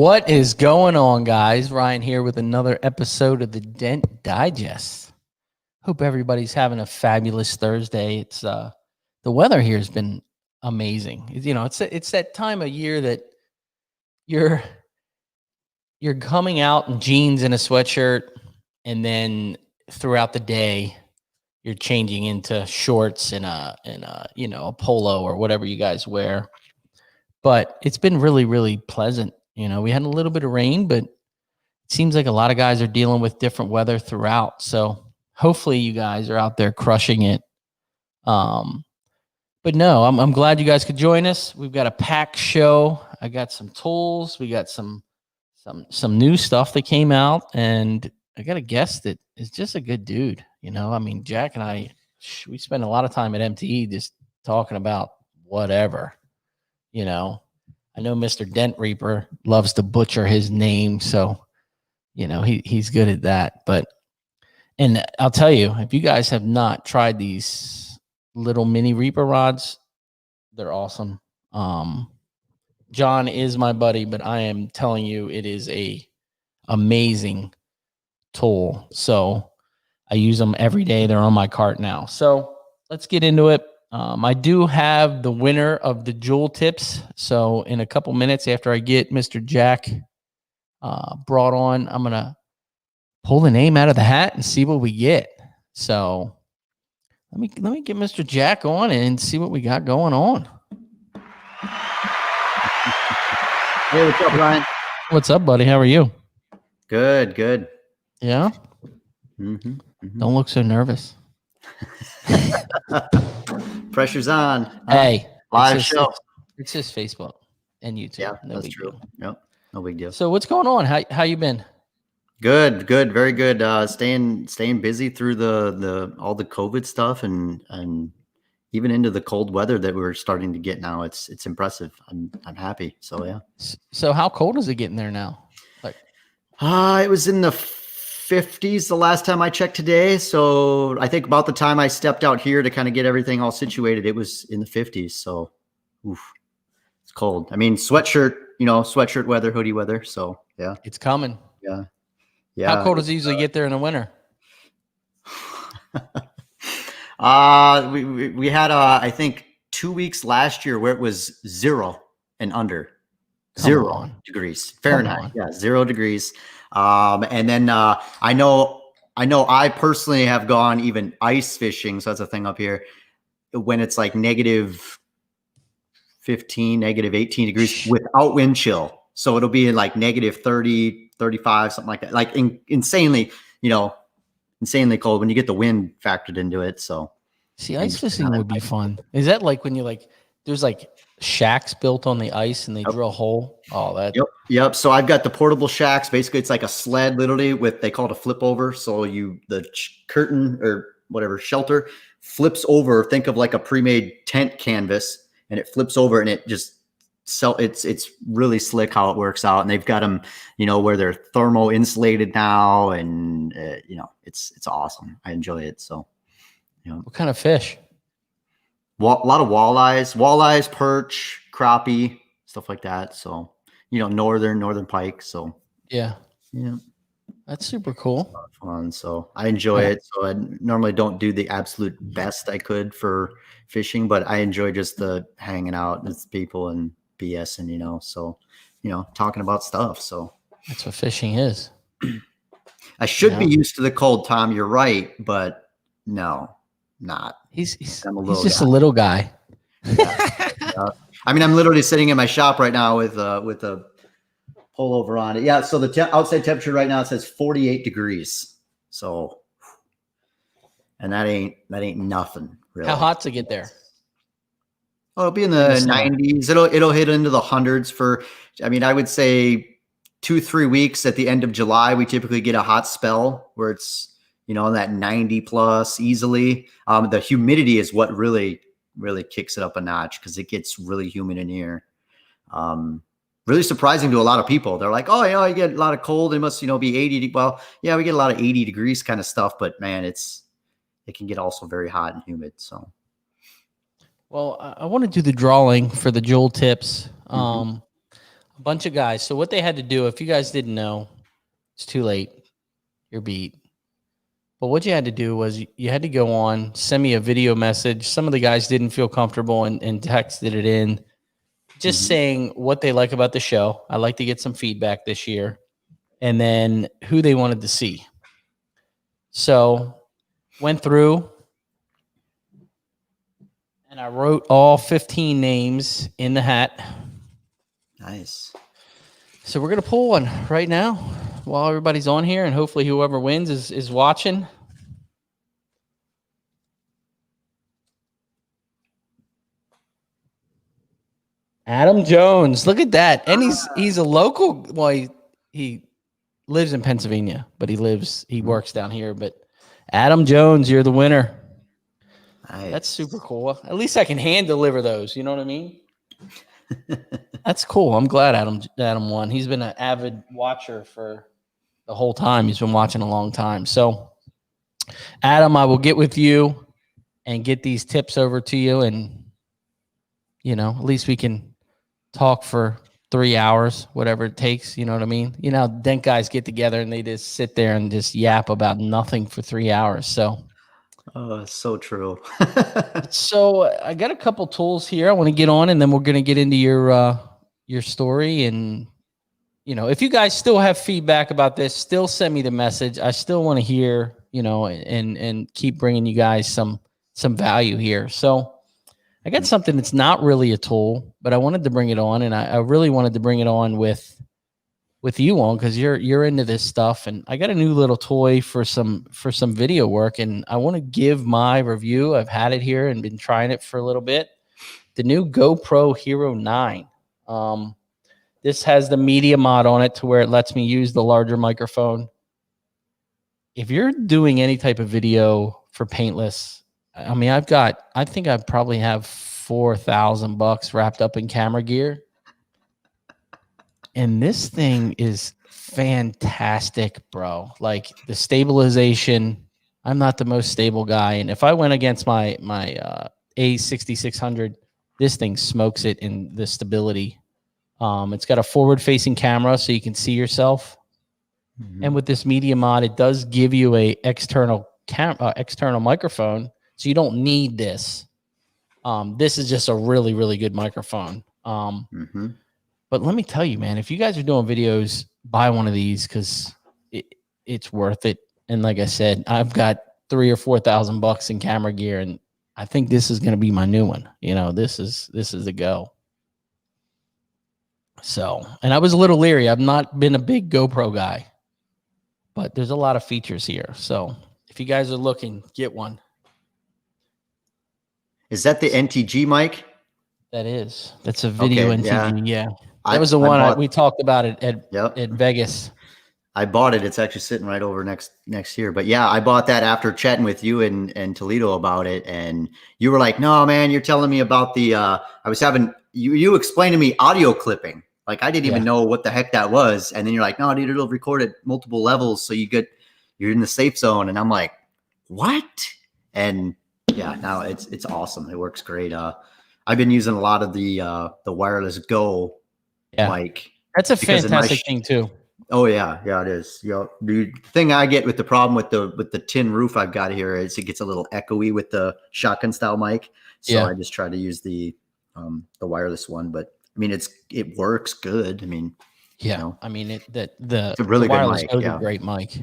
What is going on, guys? Ryan here with another episode of the Dent Digest. Hope everybody's having a fabulous Thursday. It's the weather here has been amazing. It's that time of year that you're coming out in jeans and a sweatshirt, and then throughout the day you're changing into shorts and a polo or whatever you guys wear. But it's been really, really pleasant. We had a little bit of rain, but it seems like a lot of guys are dealing with different weather throughout. So hopefully you guys are out there crushing it. But no, I'm glad you guys could join us. We've got a packed show. I got some tools. We got some new stuff that came out, and I got a guest that is just a good dude. Jack and I, we spend a lot of time at MTE just talking about whatever, I know Mr. Dent Reaper loves to butcher his name, so he's good at that. And I'll tell you, if you guys have not tried these little mini Reaper rods, they're awesome. John is my buddy, but I am telling you, it is a amazing tool. So I use them every day. They're on my cart now. So let's get into it. I do have the winner of the jewel tips. So in a couple minutes after I get Mr. Jack brought on, I'm going to pull the name out of the hat and see what we get. So let me get Mr. Jack on and see what we got going on. Hey, what's up, Ryan? What's up, buddy? How are you? Good. Yeah? Don't look so nervous. Pressure's on. Hey, live show. It's just Facebook and YouTube. Yeah, that's true. Yep, no big deal. So what's going on? How you been? Good, very good. Staying busy through the all the COVID stuff and even into the cold weather that we're starting to get now. It's impressive. I'm happy. So yeah. So how cold is it getting there now? It was in the 50s the last time I checked today. So I think about the time I stepped out here to kind of get everything all situated, it was in the 50s. So it's cold. I mean, sweatshirt weather, hoodie weather. So yeah, it's coming. Yeah. How cold does it usually get there in the winter? We had I think 2 weeks last year where it was 0 and under. 0 degrees Fahrenheit. Yeah, 0 degrees. And then I know I personally have gone even ice fishing. So that's a thing up here when it's like negative 15, negative 18 degrees without wind chill. So it'll be like negative 30, 35, something like that. Like insanely cold when you get the wind factored into it. So see, ice fishing would be fun. Is that like when there's like shacks built on the ice and they drill a hole? Oh, that. Yep. So I've got the portable shacks. Basically, it's like a sled, literally, they call it a flip over. So the curtain or whatever shelter flips over. Think of like a pre-made tent canvas, and it flips over, and it just it's really slick how it works out. And they've got them, where they're thermo insulated now, and it's awesome. I enjoy it. So, what kind of fish? A lot of walleyes, perch, crappie, stuff like that. So, northern pike. So yeah, that's super cool. Fun. So I enjoy it. So I normally don't do the absolute best I could for fishing, but I enjoy just the hanging out with people and BSing, so, talking about stuff. So that's what fishing is. I should be used to the cold, Tom. You're right, but no. Not. He's just a little guy. Yeah. I mean, I'm literally sitting in my shop right now with a pullover on it. Yeah. So the outside temperature right now, it says 48 degrees. So, and that ain't nothing really. How hot to get there? Oh, it'll be in the 90s. It'll hit into the hundreds I would say 2-3 weeks at the end of July. We typically get a hot spell where it's, that 90 plus easily. The humidity is what really, really kicks it up a notch because it gets really humid in here. Really surprising to a lot of people. They're like, oh, you get a lot of cold. It must, be 80. Well, yeah, we get a lot of 80 degrees kind of stuff, but man, it can get also very hot and humid. So. Well, I want to do the drawing for the jewel tips. A bunch of guys. So what they had to do, if you guys didn't know, it's too late. You're beat. But what you had to do was you had to go on, send me a video message. Some of the guys didn't feel comfortable and texted it in, just saying what they like about the show. I like to get some feedback this year, and then who they wanted to see. So went through, and I wrote all 15 names in the hat. Nice. So we're going to pull one right now while everybody's on here, and hopefully whoever wins is watching. Adam Jones. Look at that. And he's a local. Well, he lives in Pennsylvania, but he works down here. But Adam Jones, you're the winner. Nice. That's super cool. At least I can hand deliver those. You know what I mean? That's cool. I'm glad Adam won. He's been an avid watcher for the whole time. He's been watching a long time. So, Adam, I will get with you and get these tips over to you. And, at least we can talk for 3 hours, whatever it takes. You know what I mean? Dent guys get together and they just sit there and just yap about nothing for 3 hours. So. Oh, so true. So I got a couple tools here I want to get on, and then we're going to get into your story. And, if you guys still have feedback about this, still send me the message. I still want to hear, and keep bringing you guys some value here. So I got something that's not really a tool, but I wanted to bring it on, and I really wanted to bring it on with you on, because you're into this stuff. And I got a new little toy for some video work, and I want to give my review. I've had it here and been trying it for a little bit. The new GoPro Hero 9. This has the media mod on it to where it lets me use the larger microphone. If you're doing any type of video for Paintless, I mean, I think I probably have $4,000 wrapped up in camera gear. And this thing is fantastic, bro. Like the stabilization, I'm not the most stable guy. And if I went against my A6600, this thing smokes it in the stability. It's got a forward-facing camera so you can see yourself. And with this media mod, it does give you a external microphone, so you don't need this. This is just a really, really good microphone. But let me tell you, man, if you guys are doing videos, buy one of these, because it's worth it. And like I said, I've got $3,000 or $4,000 in camera gear, and I think this is going to be my new one. This is the go. So, and I was a little leery. I've not been a big GoPro guy, but there's a lot of features here. So if you guys are looking, get one. Is that the NTG mic? That's a video NTG. Yeah. That was the one we talked about it at Vegas. I bought it. It's actually sitting right over next year. But yeah, I bought that after chatting with you and Toledo about it. And you were like, no, man, you're telling me about the, I was having, you explained to me audio clipping. Like I didn't even know what the heck that was. And then you're like, no, dude, it'll record at multiple levels. So you're in the safe zone. And I'm like, what? And yeah, now it's awesome. It works great. I've been using a lot of the wireless Go mic. That's a fantastic thing too. Oh yeah, it is. The thing I get with the problem with the tin roof I've got here is it gets a little echoey with the shotgun style mic. So I just try to use the wireless one. But I mean, it works good. I mean, I mean it's a really good mic. It's a great mic.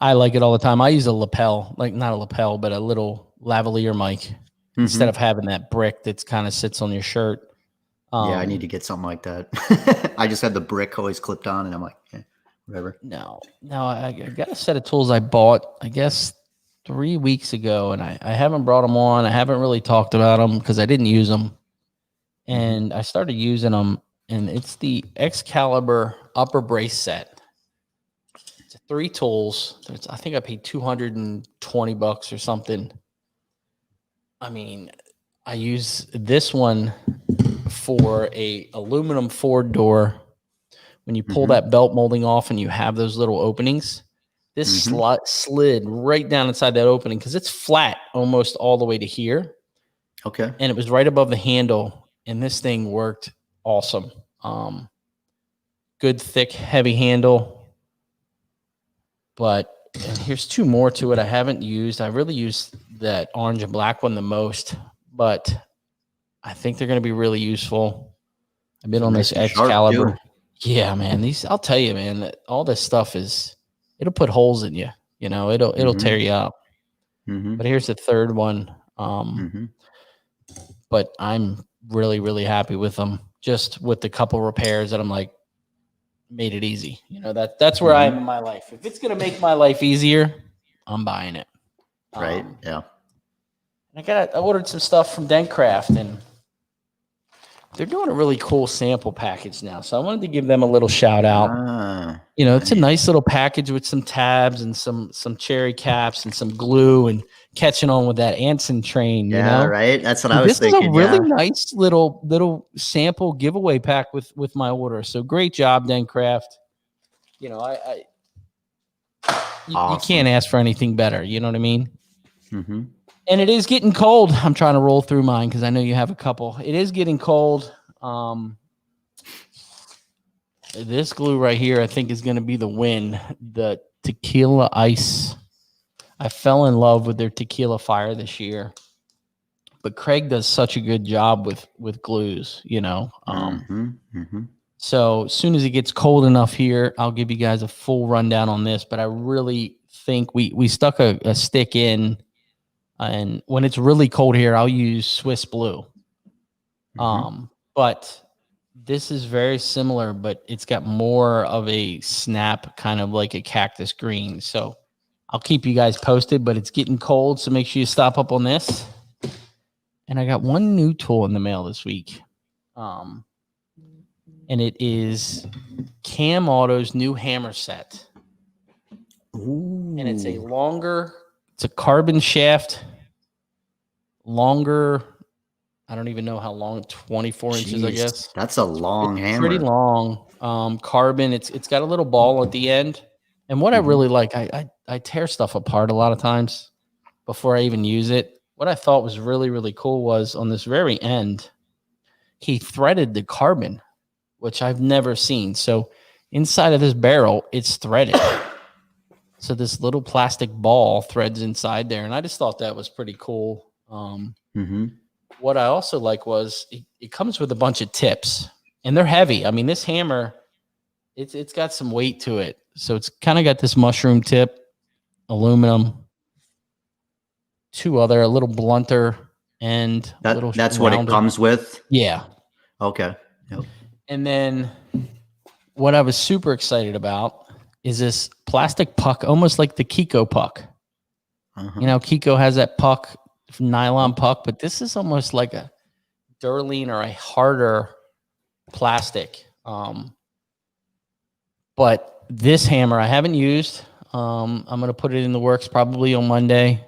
I like it all the time. I use a lapel, like not a lapel, but a little lavalier mic instead of having that brick that's kind of sits on your shirt. I need to get something like that. I just had the brick always clipped on, and I'm like, whatever. No, I got a set of tools I bought, I guess, 3 weeks ago, and I haven't brought them on. I haven't really talked about them because I didn't use them. And I started using them, and it's the Excalibur upper brace set. It's 3 tools. I think I paid $220 or something. I mean, I use this one for a aluminum Ford door. When you pull that belt molding off and you have those little openings, this slid right down inside that opening because it's flat almost all the way to here. Okay. And it was right above the handle, and this thing worked awesome. Good, thick, heavy handle. But and here's two more to it I haven't used. I really used that orange and black one the most, but I think they're going to be really useful. I've been on nice this and sharp, Excalibur. too. Yeah, man. I'll tell you, man, that all this stuff it'll put holes in you. It'll tear you up. But here's the third one. But I'm really, really happy with them. Just with the couple repairs that I'm like, made it easy. That's where I am in my life. If it's gonna make my life easier, I'm buying it. Right. Yeah. I ordered some stuff from Dentcraft, and they're doing a really cool sample package now. So I wanted to give them a little shout out. It's a nice little package with some tabs and some cherry caps and some glue and catching on with that Anson train. Yeah, right. That's what I was thinking. This is a really nice little sample giveaway pack with my order. So great job, Dentcraft. You can't ask for anything better. You know what I mean? And it is getting cold. I'm trying to roll through mine because I know you have a couple. It is getting cold. This glue right here, I think, is going to be the win. The Tequila Ice. I fell in love with their Tequila Fire this year. But Craig does such a good job with glues, So as soon as it gets cold enough here, I'll give you guys a full rundown on this. But I really think we stuck a stick in. And when it's really cold here, I'll use Swiss Blue. But this is very similar, but it's got more of a snap, kind of like a cactus green. So I'll keep you guys posted, but it's getting cold. So make sure you stop up on this. And I got one new tool in the mail this week. And it is Cam Auto's new hammer set. Ooh. And it's it's a carbon shaft, longer. I don't even know how long, 24 inches, I guess. That's a long hammer. Pretty long. Carbon. It's got a little ball at the end. And what I really like, I tear stuff apart a lot of times before I even use it. What I thought was really, really cool was on this very end, he threaded the carbon, which I've never seen. So inside of this barrel, it's threaded. So this little plastic ball threads inside there. And I just thought that was pretty cool. What I also like was it comes with a bunch of tips, and they're heavy. I mean, this hammer, it's got some weight to it. So it's kind of got this mushroom tip, aluminum, a little blunter, and that's what it comes with? Yeah. Okay. Yep. And then what I was super excited about is this plastic puck, almost like the Kiko puck. Kiko has that puck, nylon puck, but this is almost like a Durline or a harder plastic. But this hammer I haven't used. I'm going to put it in the works probably on Monday.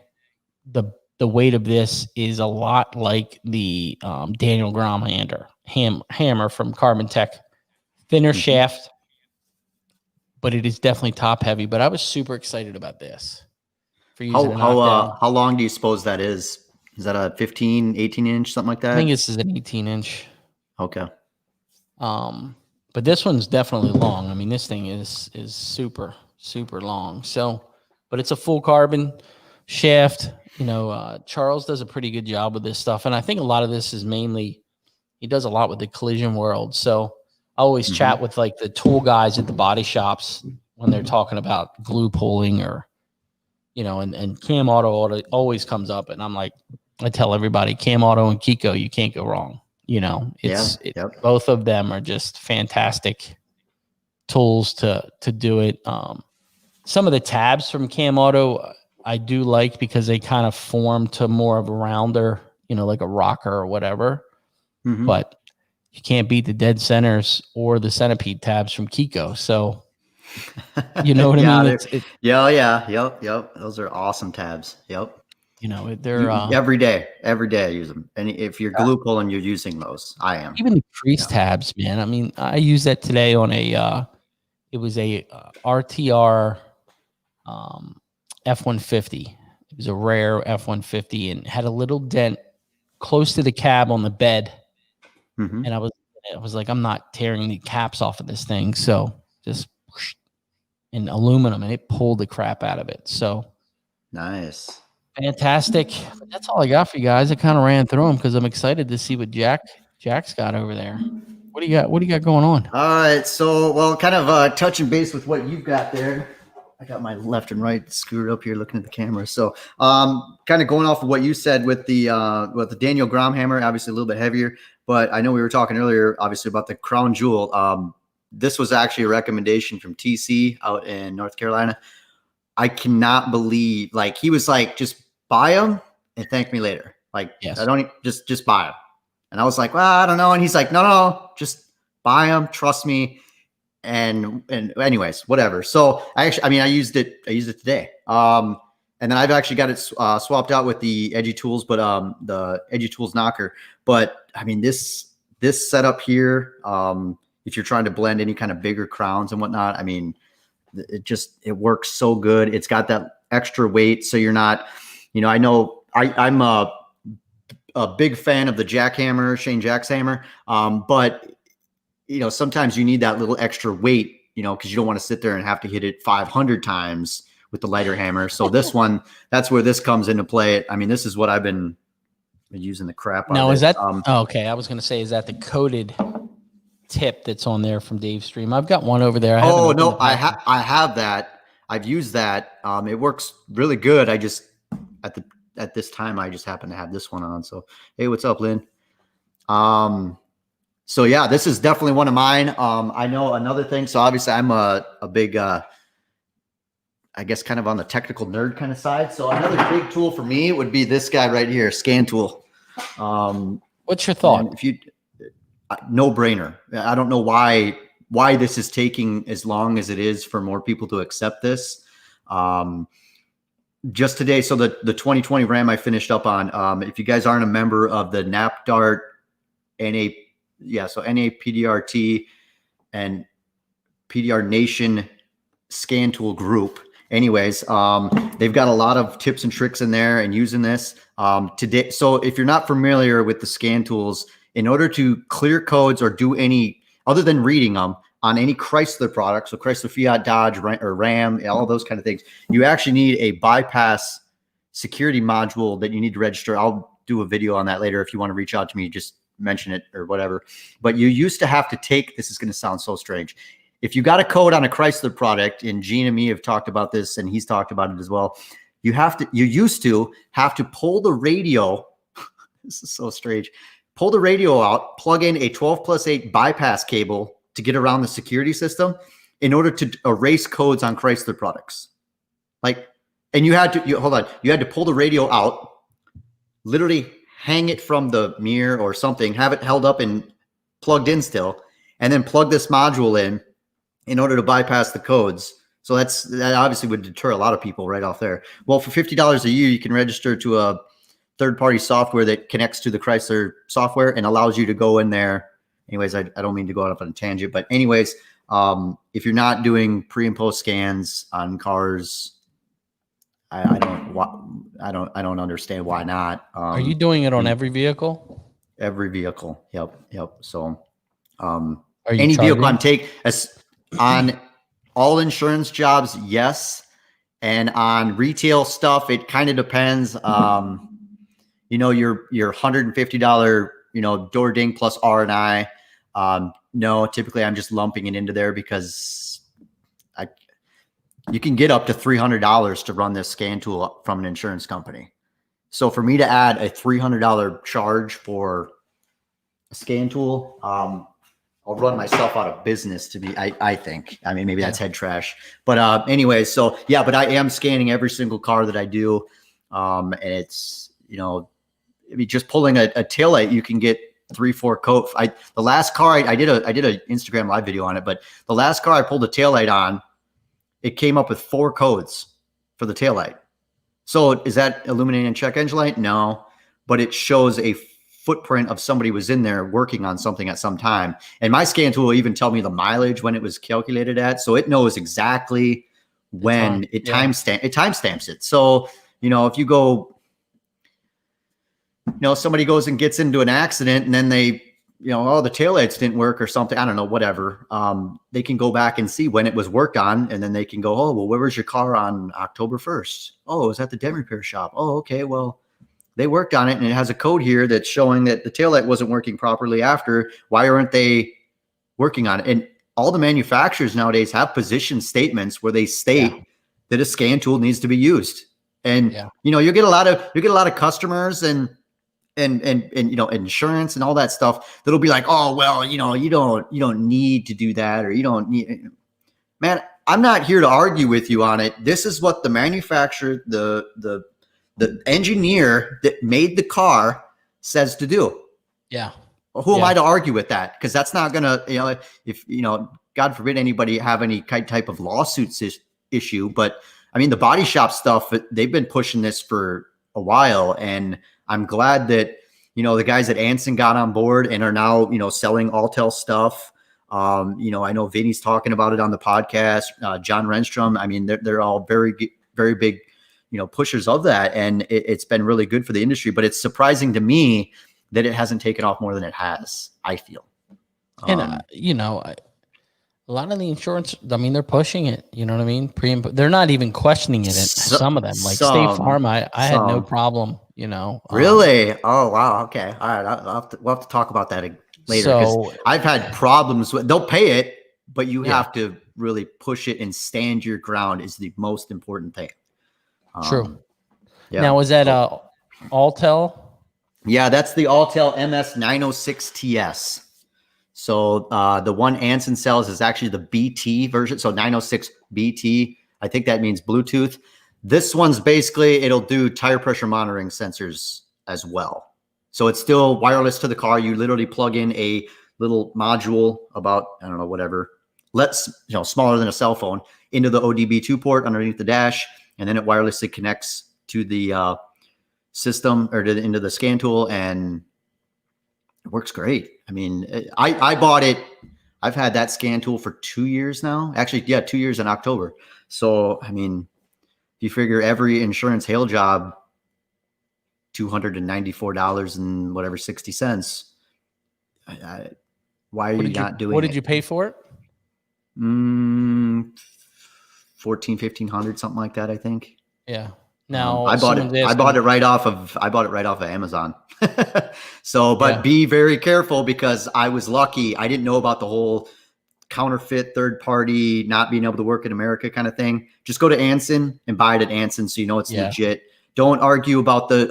The weight of this is a lot like the Daniel Grom hammer from Carbon Tech. Thinner shaft, but it is definitely top heavy. But I was super excited about this. For using how long do you suppose that is? Is that a 15, 18 inch, something like that? I think this is an 18 inch. Okay. But this one's definitely long. I mean, this thing is super, super long. So, but it's a full carbon shaft. Charles does a pretty good job with this stuff. And I think a lot of this is mainly, he does a lot with the collision world. So I always chat with like the tool guys at the body shops when they're talking about glue pulling or, and Cam Auto always comes up. And I'm like, I tell everybody, Cam Auto and Kiko, you can't go wrong. Both of them are just fantastic tools to do it. Some of the tabs from Cam Auto I do like because they kind of form to more of a rounder, like a rocker or whatever. But you can't beat the dead centers or the centipede tabs from Kiko. So, you know what I mean? Yep. Those are awesome tabs. Yep. They're every day I use them. And if you're glue pulling, you're using those. I am. Even the crease tabs, man. I mean, I used that today on it was a RTR F-150. It was a rare F-150 and had a little dent close to the cab on the bed. And I was I was like, I'm not tearing the caps off of this thing. So just whoosh, in aluminum, and it pulled the crap out of it. So Nice. fantastic. But that's all I got for you guys. I kind of ran through them because I'm excited to see what Jack's got over there. What do you got? What do you got going on? All right. So, well, kind of touching base with what you've got there. I got my left and right screwed up here looking at the camera. So, kind of going off of what you said with the Daniel Grom hammer, obviously a little bit heavier, but I know we were talking earlier, obviously, about the Crown Jewel. This was actually a recommendation from TC out in North Carolina. I cannot believe, like, he was like, just buy them and thank me later. Like, Yes. I don't just buy them. And I was like, well, I don't know. And he's like, no, just buy them. Trust me. And anyways, whatever. So I used it today. And then I've actually got it swapped out with the Edgy Tools, but the Edgy Tools knocker. But I mean, this setup here, if you're trying to blend any kind of bigger crowns and whatnot, I mean, it works so good. It's got that extra weight, so you're not, I know I'm a big fan of the jackhammer, Shane Jack's hammer, but sometimes you need that little extra weight, because you don't want to sit there and have to hit it 500 times with the lighter hammer. So this one, that's where this comes into play. I mean, this is what I've been using the crap out of. Now, is that okay? I was going to say, is that the coated tip that's on there from Dave's stream? I've got one over there. I have that. I've used that. It works really good. I just at this time I just happen to have this one on. So hey, what's up, Lynn? So yeah, this is definitely one of mine. I know another thing. So obviously I'm a big, I guess kind of on the technical nerd kind of side. So another big tool for me would be this guy right here, scan tool. What's your thought? No brainer. I don't know why this is taking as long as it is for more people to accept this. Just today. So the 2020 RAM I finished up on, if you guys aren't a member of the NapDart so NAPDRT and PDR Nation scan tool group. Anyways, they've got a lot of tips and tricks in there and using this today. So if you're not familiar with the scan tools, in order to clear codes or do any other than reading them on any Chrysler product, so Chrysler, Fiat, Dodge, or Ram, all those kind of things, you actually need a bypass security module that you need to register. I'll do a video on that later if you want to reach out to me. Just mention it or whatever. But you used to have to take, this is going to sound so strange. If you got a code on a Chrysler product, and Gene and me have talked about this, and he's talked about it as well, you used to have to pull the radio. This is so strange. Pull the radio out, plug in a 12+8 bypass cable to get around the security system in order to erase codes on Chrysler products. And you had to pull the radio out, literally hang it from the mirror or something, have it held up and plugged in still, and then plug this module in order to bypass the codes. So that obviously would deter a lot of people right off there. Well, for $50 a year, you can register to a third-party software that connects to the Chrysler software and allows you to go in there. Anyways, I don't mean to go off on a tangent, but anyways, if you're not doing pre and post scans on cars, I don't understand why not. Are you doing it on every vehicle? Every vehicle. Yep. So, any vehicle I'm taking on all insurance jobs, yes, and on retail stuff, it kind of depends. Your $150, door ding plus R&I. No, typically I'm just lumping it into there because you can get up to $300 to run this scan tool from an insurance company. So for me to add a $300 charge for a scan tool, I'll run myself out of business I think. I mean, maybe that's head trash, but anyway, so yeah, but I am scanning every single car that I do. And it's, just pulling a taillight, you can get 3-4 coats. The last car I did a Instagram live video on it, but the last car I pulled a taillight on, it came up with 4 codes for the taillight. So is that illuminating and check engine light? No, but it shows a footprint of somebody was in there working on something at some time. And my scan tool will even tell me the mileage when it was calculated at. So it knows exactly when it timestamps it. So, if you go, somebody goes and gets into an accident and then they oh, the taillights didn't work or something. I don't know, whatever. They can go back and see when it was worked on, and then they can go, oh, well, where was your car on October 1st? Oh, it was at the dent repair shop. Oh, okay, well, they worked on it, and it has a code here that's showing that the taillight wasn't working properly after. Why aren't they working on it? And all the manufacturers nowadays have position statements where they state that a scan tool needs to be used. And you get a lot of customers and insurance and all that stuff that'll be like, oh, well, you don't need to do that, or you don't need. Man, I'm not here to argue with you on it. This is what the manufacturer, the engineer that made the car says to do. Yeah. Who am I to argue with that? Because that's not gonna, if God forbid anybody have any type of lawsuits issue. But I mean, the body shop stuff, they've been pushing this for a while, and I'm glad that the guys at Anson got on board and are now selling Alltel stuff. I know Vinny's talking about it on the podcast. John Renstrom. I mean, they're all very very big pushers of that, and it's been really good for the industry. But it's surprising to me that it hasn't taken off more than it has, I feel. And, a lot of the insurance, I mean, they're pushing it, you know what I mean? They're not even questioning it. Some of them, like State Farm, I had no problem, Really? Oh, wow. Okay. All right. We'll have to talk about that later. So I've had problems with, they'll pay it, but you have to really push it and stand your ground is the most important thing. True. Now, is that Alltel? Yeah, that's the Alltel MS906TS. So the one Anson sells is actually the BT version. So 906 BT, I think that means Bluetooth. This one's basically, it'll do tire pressure monitoring sensors as well. So it's still wireless to the car. You literally plug in a little module about, I don't know, whatever, smaller than a cell phone into the ODB2 port underneath the dash. And then it wirelessly connects to the system or into the scan tool, and it works great. I mean, I bought it. I've had that scan tool for 2 years now. Actually, 2 years in October. So, I mean, if you figure every insurance hail job, $294 and whatever 60 cents. Why are you not doing it? What did you pay for it? $1,400-$1,500, something like that, I think. Yeah. Now I bought it right off of Amazon. So, but be very careful, because I was lucky. I didn't know about the whole counterfeit third party, not being able to work in America kind of thing. Just go to Anson and buy it at Anson, so it's legit. Don't argue about the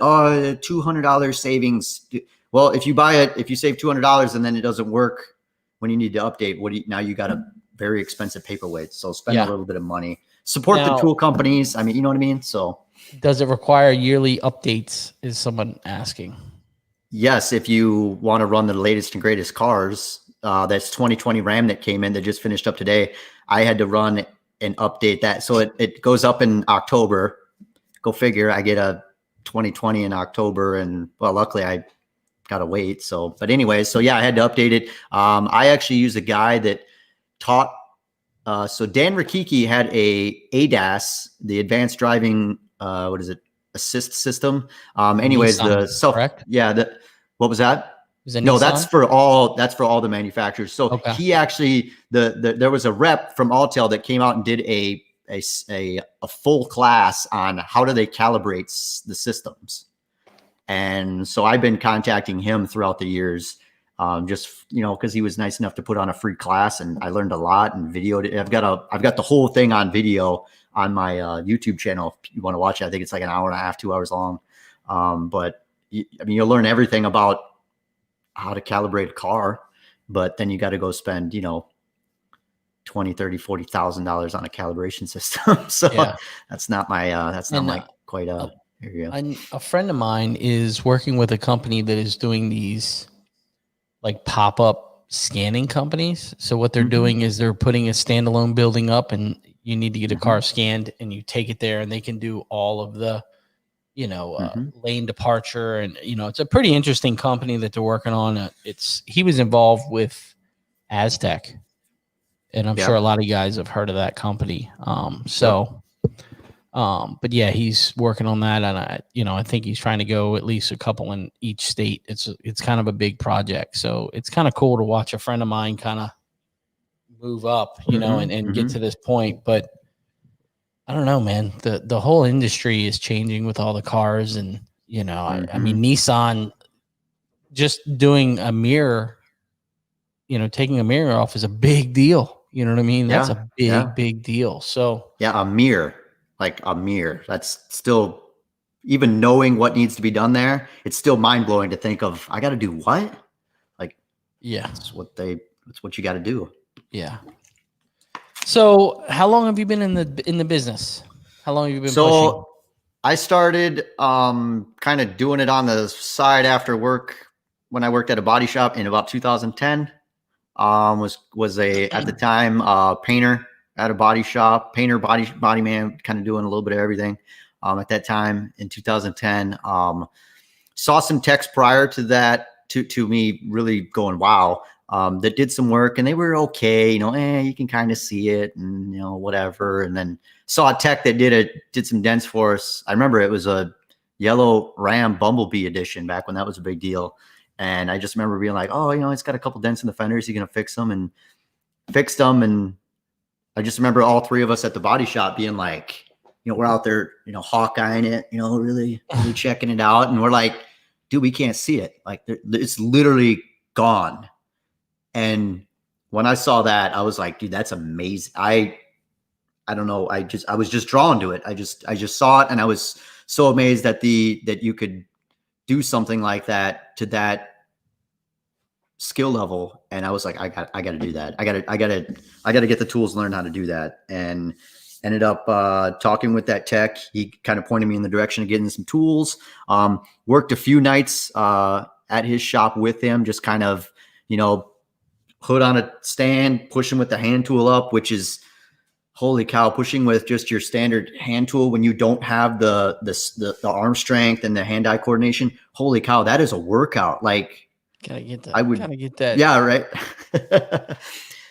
$200 savings. Well, if you buy it, if you save $200 and then it doesn't work when you need to update, now you got a very expensive paperweight. So spend a little bit of money. Support the tool companies. I mean, you know what I mean? So does it require yearly updates, is someone asking? Yes, if you want to run the latest and greatest cars. That's 2020 Ram that came in that just finished up today. I had to run and update that. So it goes up in October. Go figure. I get a 2020 in October, and well, luckily I got to wait. So, but anyway, so I had to update it. I actually used a guy that taught. So Dan Rikiki had a ADAS, the advanced driving, assist system. Anyways, Nissan, the self, correct? What was that? No, that's for all the manufacturers. So he actually, there was a rep from Alltel that came out and did a full class on how do they calibrate the systems. And so I've been contacting him throughout the years, because he was nice enough to put on a free class, and I learned a lot and videoed it. I've got the whole thing on video on my YouTube channel. If you want to watch it, I think it's like an hour and a half, 2 hours long. But you'll learn everything about how to calibrate a car, but then you got to go spend, $20,000, $30,000, $40,000 on a calibration system. So that's not my, area. A friend of mine is working with a company that is doing these like pop-up scanning companies. So what they're doing is they're putting a standalone building up, and you need to get a car scanned, and you take it there, and they can do all of the, lane departure. And, it's a pretty interesting company that they're working on. He was involved with Aztec, and I'm sure a lot of you guys have heard of that company. But yeah, he's working on that, and I think he's trying to go at least a couple in each state. It's kind of a big project, so it's kind of cool to watch a friend of mine kind of move up, and get to this point. But I don't know, man. The whole industry is changing with all the cars, and I mean, Nissan just doing a mirror, taking a mirror off is a big deal. You know what I mean? That's a big deal. So yeah, a mirror, like a mirror. That's still, even knowing what needs to be done there, it's still mind blowing to think of. I got to do what? Like, yeah, that's what you got to do. Yeah. So how long have you been in the business? How long have you been pushing? I started kind of doing it on the side after work when I worked at a body shop in about 2010. Was at the time painter at a body shop, body man, kind of doing a little bit of everything. At that time in 2010, saw some texts prior to that to me really going, wow, that did some work and they were okay, you can kind of see it and whatever. And then saw a tech that did some dents for us. I remember it was a yellow Ram Bumblebee edition back when that was a big deal. And I just remember being like, oh, it's got a couple dents in the fenders. You're going to fix them, and fixed them. And I just remember all three of us at the body shop being like, we're out there, hawk-eyeing it, really checking it out. And we're like, dude, we can't see it. Like it's literally gone. And when I saw that, I was like, dude, that's amazing. I don't know. I was just drawn to it. I just saw it. And I was so amazed that you could do something like that to that skill level. And I was like, I got to do that. I got to get the tools and learn how to do that. And ended up talking with that tech. He kind of pointed me in the direction of getting some tools. Worked a few nights at his shop with him, just kind of, hood on a stand, pushing with the hand tool up, which is, holy cow, pushing with just your standard hand tool when you don't have the arm strength and the hand-eye coordination. Holy cow, that is a workout. Like, gotta get that. I would gotta get that. Yeah, right.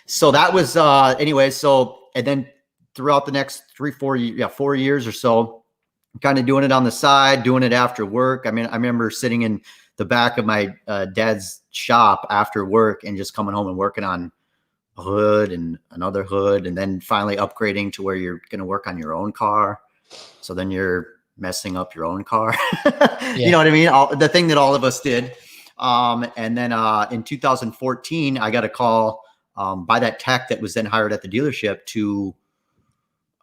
So that was anyway. So, and then throughout the next 4 years or so, kind of doing it on the side, doing it after work. I mean, I remember sitting in the back of my dad's shop after work and just coming home and working on a hood and another hood, and then finally upgrading to where you're going to work on your own car. So then you're messing up your own car. You know what I mean? The thing that all of us did. And then in 2014, I got a call by that tech that was then hired at the dealership to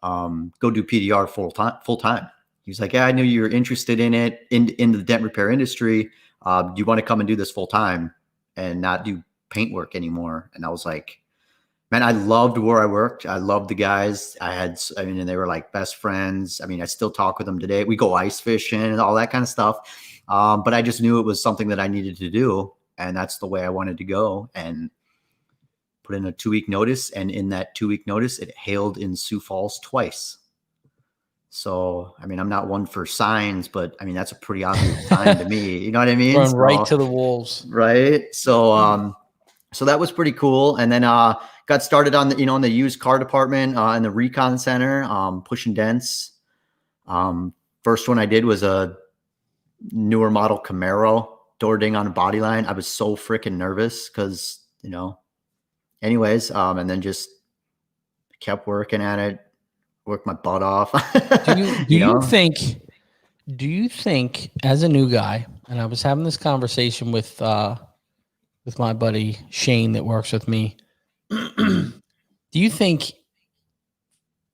go do PDR full time. He was like, yeah, I knew you were interested in it, in the dent repair industry. Do you want to come and do this full time and not do paint work anymore? And I was like, man, I loved where I worked. I loved the guys. And they were like best friends. I mean, I still talk with them today. We go ice fishing and all that kind of stuff. But I just knew it was something that I needed to do. And that's the way I wanted to go, and put in a 2-week notice. And in that 2-week notice, it hailed in Sioux Falls twice. So, I mean, I'm not one for signs, but I mean, that's a pretty obvious sign to me. You know what I mean? Run right to the wolves. Right. So, so that was pretty cool. And then, got started on the, in the used car department, in the recon center, pushing dents. First one I did was a newer model Camaro, door ding on a body line. I was so freaking nervous because, anyways, and then just kept working at it, worked my butt off. Do you think as a new guy, and I was having this conversation with my buddy Shane that works with me, do you think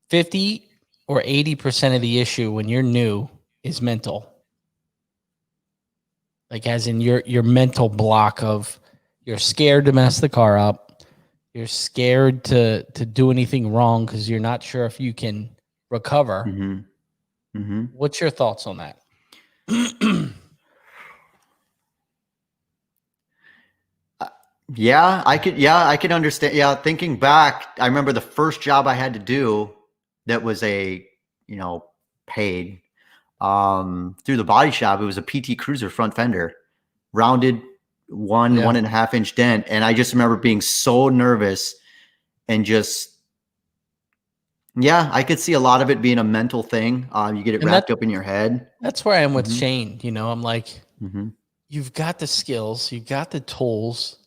50 or 80% of the issue when you're new is mental? Like, as in your mental block of, you're scared to mess the car up. You're scared to do anything wrong because you're not sure if you can recover. Mm-hmm. Mm-hmm. What's your thoughts on that? Yeah, I could understand. Yeah, thinking back, I remember the first job I had to do that was paid through the body shop. It was a PT Cruiser front fender, rounded 1.5 inch dent. And I just remember being so nervous and just Yeah, I could see a lot of it being a mental thing. You get it And wrapped up in your head. that's where I am with Mhm. Shane. You know, I'm like, Mhm. you've got the skills, you've got the tools.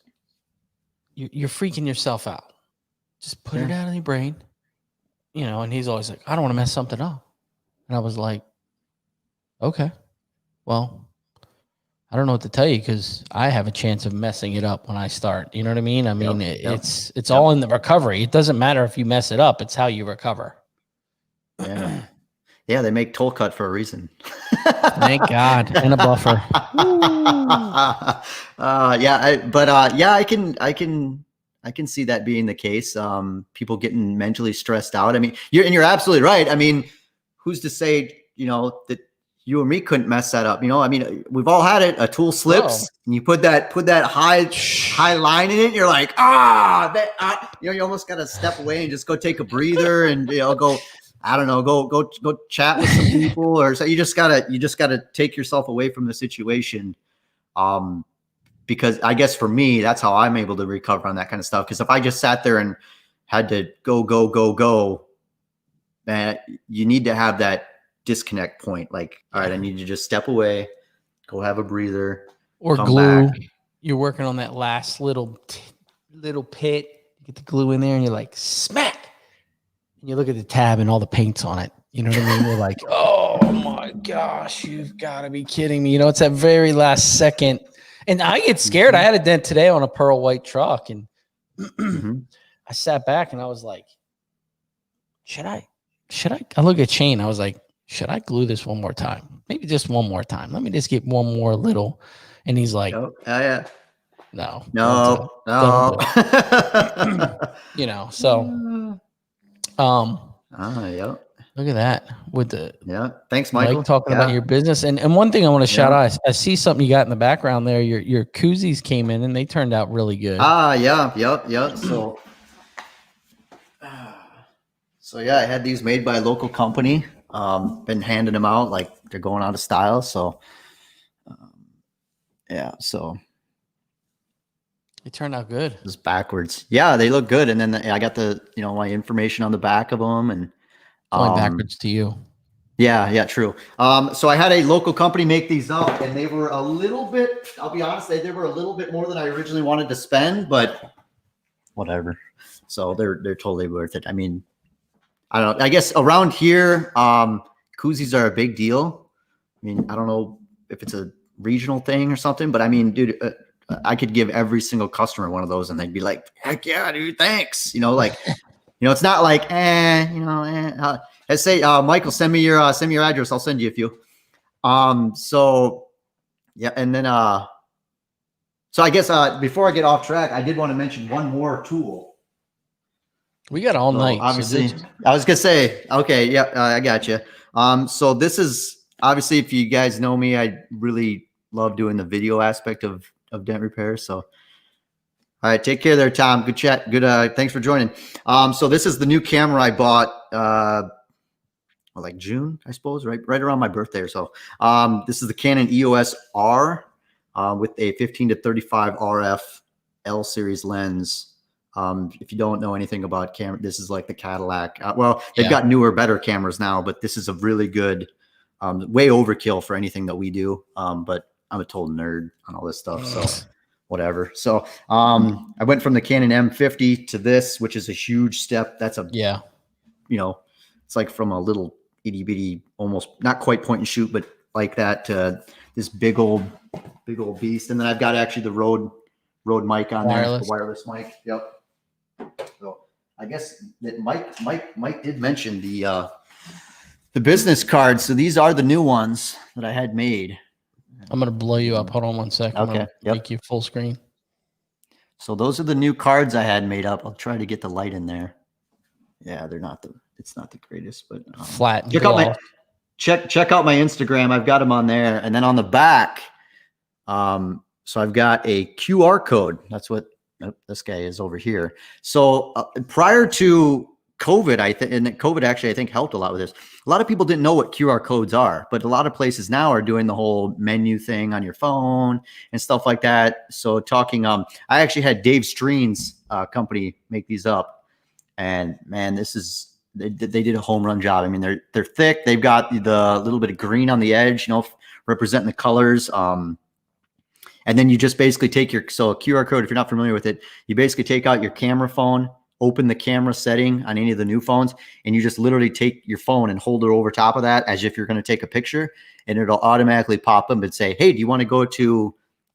You're freaking yourself out. Just put it Yeah. out of your brain. You know, and he's always like, I don't want to mess something up. And I was like, okay, well, I don't know what to tell you because I have a chance of messing it up when I start. You know what I mean? I mean, Yep. Yep. it's Yep. all in the recovery. It doesn't matter if you mess it up; it's how you recover. Yeah. Yeah, they make toll cut for a reason. Thank God, and a buffer. Yeah, I can see that being the case. People getting mentally stressed out. I mean, you're absolutely right. I mean, who's to say, that you or me couldn't mess that up? I mean, we've all had it. A tool slips, and you put that high line in it. And you're like, you almost got to step away and just go take a breather and go. I don't know, go chat with some people, or so you just gotta take yourself away from the situation. Because I guess for me, that's how I'm able to recover on that kind of stuff. Because if I just sat there and had to go, man, you need to have that disconnect point. Like, all right, I need to just step away, go have a breather, Or come glue. back. You're working on that last little pit. You get the glue in there, and you're like, smack. And you look at the tab, and all the paint's on it. You know what I mean? You're like, oh my gosh, you've got to be kidding me. It's that very last second. And I get scared. I had a dent today on a pearl white truck, and I sat back and I was like, should I? I look at Shane. I was like, should I glue this one more time? Maybe just one more time. Let me just get one more little. And he's like, Oh, yeah. no. No. Don't do it. So Yeah. look at that with the Yeah. Thanks, Michael. talking about your business. And one thing I want to shout out, I see something you got in the background there. Your Koozies came in and they turned out really good. Yeah. Yep. So yeah, I had these made by a local company. Been handing them out like they're going out of style. So so they turned out good. just backwards. Yeah, they look good. And then I got the my information on the back of them and Going backwards to you. Yeah, true. So I had a local company make these up, and they were a little bit. I'll be honest, they were a little bit more than I originally wanted to spend, but whatever. So they're totally worth it. I mean, I don't know. I guess around here, koozies are a big deal. I mean, I don't know if it's a regional thing or something, but I mean, dude, I could give every single customer one of those, and they'd be like, "Heck yeah, dude, thanks." It's not like, I say, Michael, send me your address. I'll send you a few. So yeah, and then so I guess before I get off track, I did want to mention one more tool. We got all night. Obviously, I was gonna say, okay, yeah, I got you. So this is obviously, if you guys know me, I really love doing the video aspect of dent repair. So, all right, take care there, Tom. Good chat. Good. Thanks for joining. So this is the new camera I bought. Like June, I suppose, right around my birthday or so. This is the Canon EOS R with a 15 to 35 RF L series lens. If you don't know anything about camera, this is like the Cadillac. They've got newer, better cameras now, but this is a really good, way overkill for anything that we do. But I'm a total nerd on all this stuff, so whatever. So I went from the Canon M50 to this, which is a huge step. That's it's like from a little itty bitty, almost not quite point and shoot, but like that to this big old beast. And then I've got actually the Rode mic on there, the wireless mic. Yep. So I guess that Mike did mention the business cards. So these are the new ones that I had made. I'm gonna blow you up. Hold on one second. Okay. Make you full screen. So those are the new cards I had made up. I'll try to get the light in there. Yeah, it's not the greatest, but flat. Check out my Instagram. I've got them on there, and then on the back, so I've got a QR code. That's what this guy is over here. So prior to COVID, and COVID actually I think helped a lot with this. A lot of people didn't know what QR codes are, but a lot of places now are doing the whole menu thing on your phone and stuff like that. So I actually had Dave Streen's company make these up. And man, this is they did a home run job. I mean, they're thick. They've got the little bit of green on the edge, representing the colors. And then you just basically take a QR code, if you're not familiar with it, you basically take out your camera phone, open the camera setting on any of the new phones, and you just literally take your phone and hold it over top of that as if you're going to take a picture, and it'll automatically pop up and say, hey, do you want to go to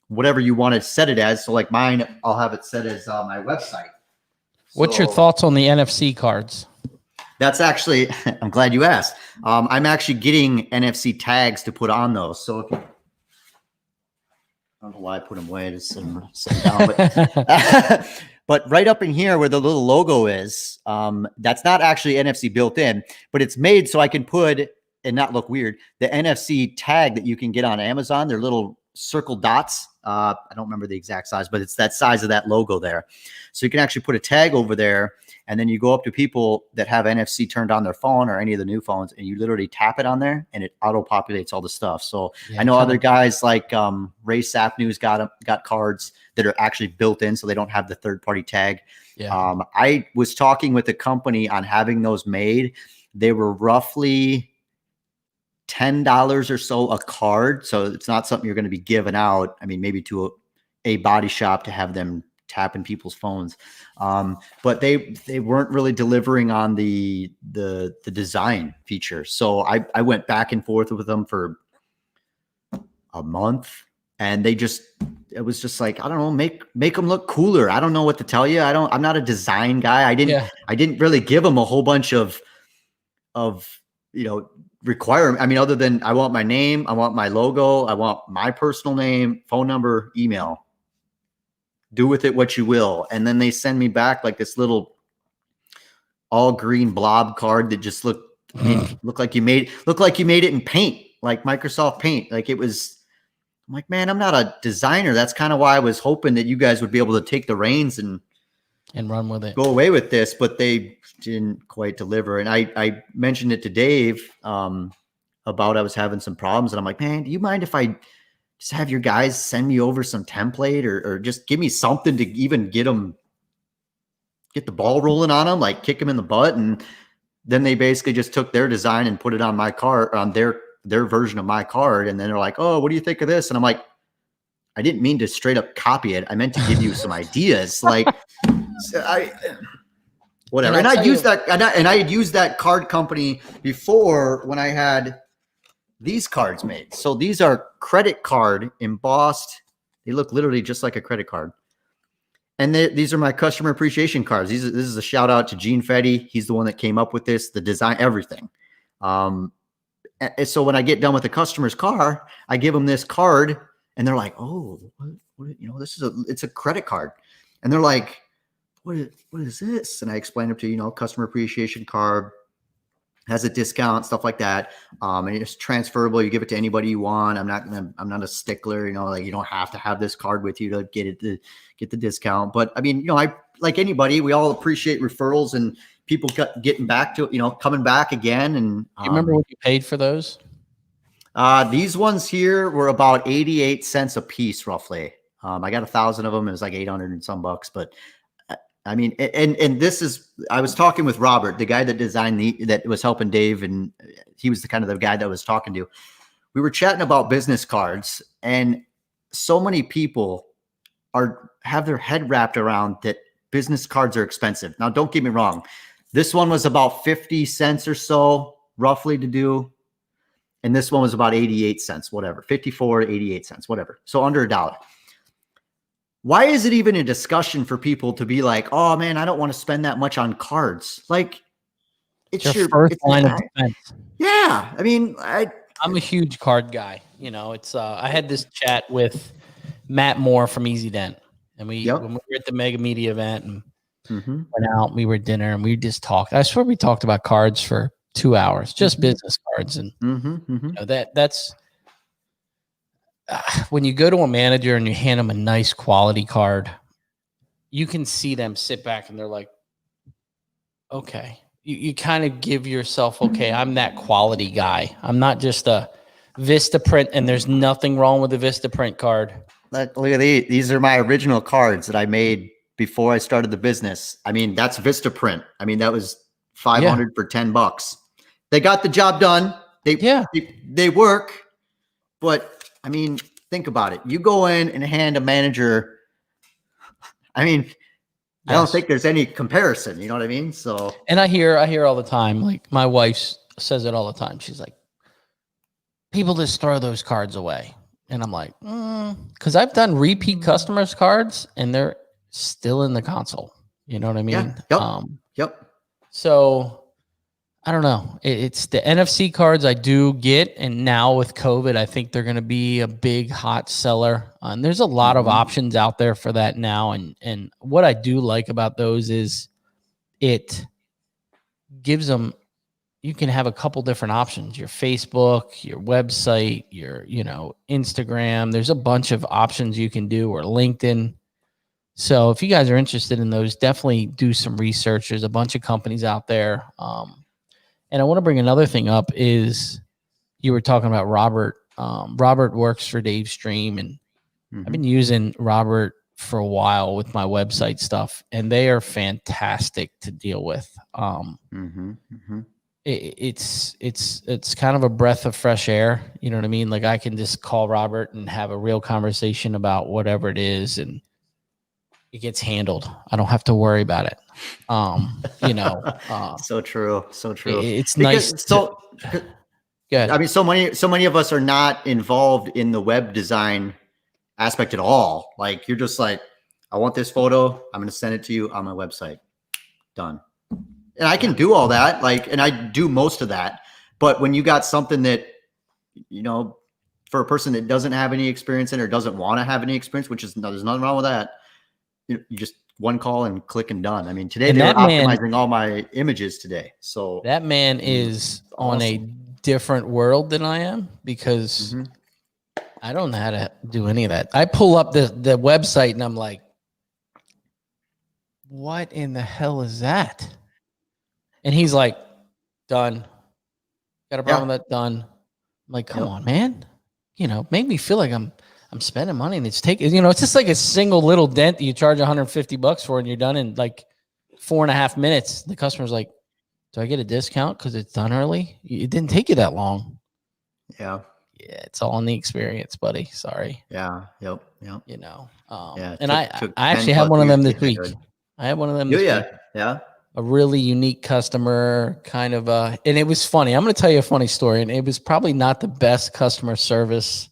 whatever you want to set it as? So like mine, I'll have it set as my website. What's your thoughts on the NFC cards? That's actually, I'm glad you asked. I'm actually getting NFC tags to put on those. So if you, I don't know why I put them away to sit them down, but, but right up in here where the little logo is, that's not actually NFC built in, but it's made so I can put, and not look weird, the NFC tag that you can get on Amazon. They're little circle dots. I don't remember the exact size, but it's that size of that logo there. So you can actually put a tag over there, and then you go up to people that have NFC turned on their phone or any of the new phones, and you literally tap it on there and it auto populates all the stuff. So I know other guys like Ray Sapnew's got cards that are actually built in, so they don't have the third party tag. Yeah. I was talking with a company on having those made. They were roughly $10 or so a card. So it's not something you're going to be giving out. I mean, maybe to a body shop to have them tapping people's phones. But they weren't really delivering on the design feature. So I went back and forth with them for a month, and it was just like, I don't know, make them look cooler. I don't know what to tell you. I'm not a design guy. I didn't really give them a whole bunch of requirement. I mean, other than I want my name, I want my logo, I want my personal name, phone number, email. Do with it what you will. And then they send me back like this little all green blob card that just looked like you made it in Paint, like Microsoft Paint. Like it was, I'm like, man, I'm not a designer. That's kind of why I was hoping that you guys would be able to take the reins and run with it, go away with this, but they didn't quite deliver. And I mentioned it to Dave about I was having some problems, and I'm like, man, do you mind if I just have your guys send me over some template or just give me something to even get the ball rolling on them, like kick them in the butt? And then they basically just took their design and put it on my card, on their version of my card. And then they're like, oh, what do you think of this? And I'm like, I didn't mean to straight up copy it. I meant to give you some ideas. Like, whatever. And I had used that card company before when I had these cards made. So these are credit card embossed. They look literally just like a credit card. And these are my customer appreciation cards. This is a shout out to Gene Fetty. He's the one that came up with this, the design, everything. So when I get done with the customer's car, I give them this card, and they're like, "Oh, what it's a credit card," and they're like, "What is this?" And I explain it to customer appreciation card, has a discount, stuff like that, and it's transferable. You give it to anybody you want. I'm not a stickler. Like you don't have to have this card with you to get the discount. But I mean, I like anybody. We all appreciate referrals and people getting back to coming back again. And you remember what you paid for those? These ones here were about 88 cents a piece, roughly. I got 1,000 of them. It was like 800 and some bucks. But I mean, and this is, I was talking with Robert, the guy that designed that was helping Dave, and he was the guy that I was talking to. We were chatting about business cards, and so many people have their head wrapped around that business cards are expensive. Now, don't get me wrong. This one was about 50 cents or so, roughly, to do. And this one was about 88 cents, whatever, 54 to 88 cents, whatever. So under $1. Why is it even a discussion for people to be like, oh man, I don't want to spend that much on cards? Like it's your first line of defense. Yeah. I mean, I'm a huge card guy. I had this chat with Matt Moore from Easy Dent, and when we were at the Mega Media event and went out, we were at dinner and we just talked. I swear we talked about cards for 2 hours, just business cards. And that's when you go to a manager and you hand them a nice quality card, you can see them sit back and they're like, okay, you kind of give yourself, okay, I'm that quality guy. I'm not just a Vistaprint, and there's nothing wrong with the Vistaprint card. Look at these. These are my original cards that I made before I started the business. I mean, that's Vistaprint. I mean, that was 500 for $10. They got the job done. They work, but I mean, think about it. You go in and hand a manager. I mean, I don't think there's any comparison. You know what I mean? So, and I hear all the time, like my wife says it all the time. She's like, people just throw those cards away. And I'm like, because I've done repeat customers cards and they're still in the console. You know what I mean? Yeah. Yep. So I don't know. It's the NFC cards I do get. And now with COVID, I think they're going to be a big hot seller. And there's a lot of options out there for that now. And what I do like about those is it gives them, you can have a couple different options, your Facebook, your website, your, Instagram. There's a bunch of options you can do, or LinkedIn. So if you guys are interested in those, definitely do some research. There's a bunch of companies out there. And I want to bring another thing up is you were talking about Robert. Robert works for Dave Stream, and I've been using Robert for a while with my website stuff, and they are fantastic to deal with. It's kind of a breath of fresh air. You know what I mean? Like I can just call Robert and have a real conversation about whatever it is, and it gets handled. I don't have to worry about it. So true. It's nice. I mean, so many of us are not involved in the web design aspect at all. Like you're just like, I want this photo. I'm going to send it to you on my website. Done. And I can do all that. And I do most of that. But when you got something that, for a person that doesn't have any experience in or doesn't want to have any experience, there's nothing wrong with that. You just one call and click and done. I mean, today they're optimizing all my images today. So that man is on a different world than I am, because I don't know how to do any of that. I pull up the website and I'm like, what in the hell is that? And he's like, done. Got a problem with that? Done. I'm like, come on, man. Make me feel like I'm spending money and it's it's just like a single little dent that you charge $150 for and you're done in like 4.5 minutes. The customer's like, do I get a discount because it's done early? It didn't take you that long. Yeah. Yeah. It's all in the experience, buddy. Sorry. Yeah. Yep. And I actually had one of them this week. I had one of them this week. Yeah. A really unique customer kind of, and it was funny. I'm going to tell you a funny story, and it was probably not the best customer service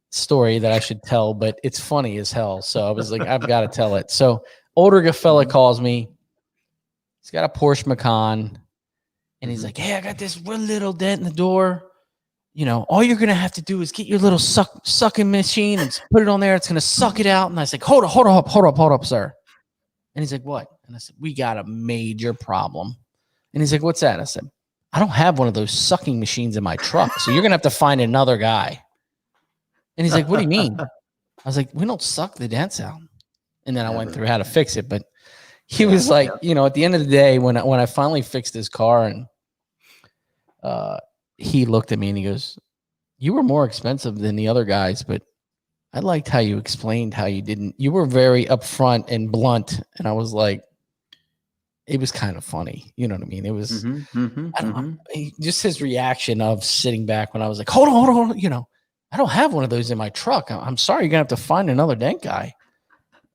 story that I should tell, but it's funny as hell. So I was like, I've got to tell it. So older fella calls me. He's got a Porsche Macan, and he's like, hey, I got this one little dent in the door. All you're going to have to do is get your little sucking machine and put it on there. It's going to suck it out. And I was like, hold up, sir. And he's like, what? And I said, we got a major problem. And he's like, what's that? I said, I don't have one of those sucking machines in my truck. So you're going to have to find another guy. And he's like, what do you mean? I was like, we don't suck the dents out. And then I went through how to fix it. But he was like, at the end of the day, when I finally fixed his car, and he looked at me and he goes, you were more expensive than the other guys, but I liked how you explained how you were very upfront and blunt. And I was like, it was kind of funny. You know what I mean? It was, I don't know, just his reaction of sitting back when I was like, hold on. I don't have one of those in my truck. I'm sorry. You're going to have to find another dent guy.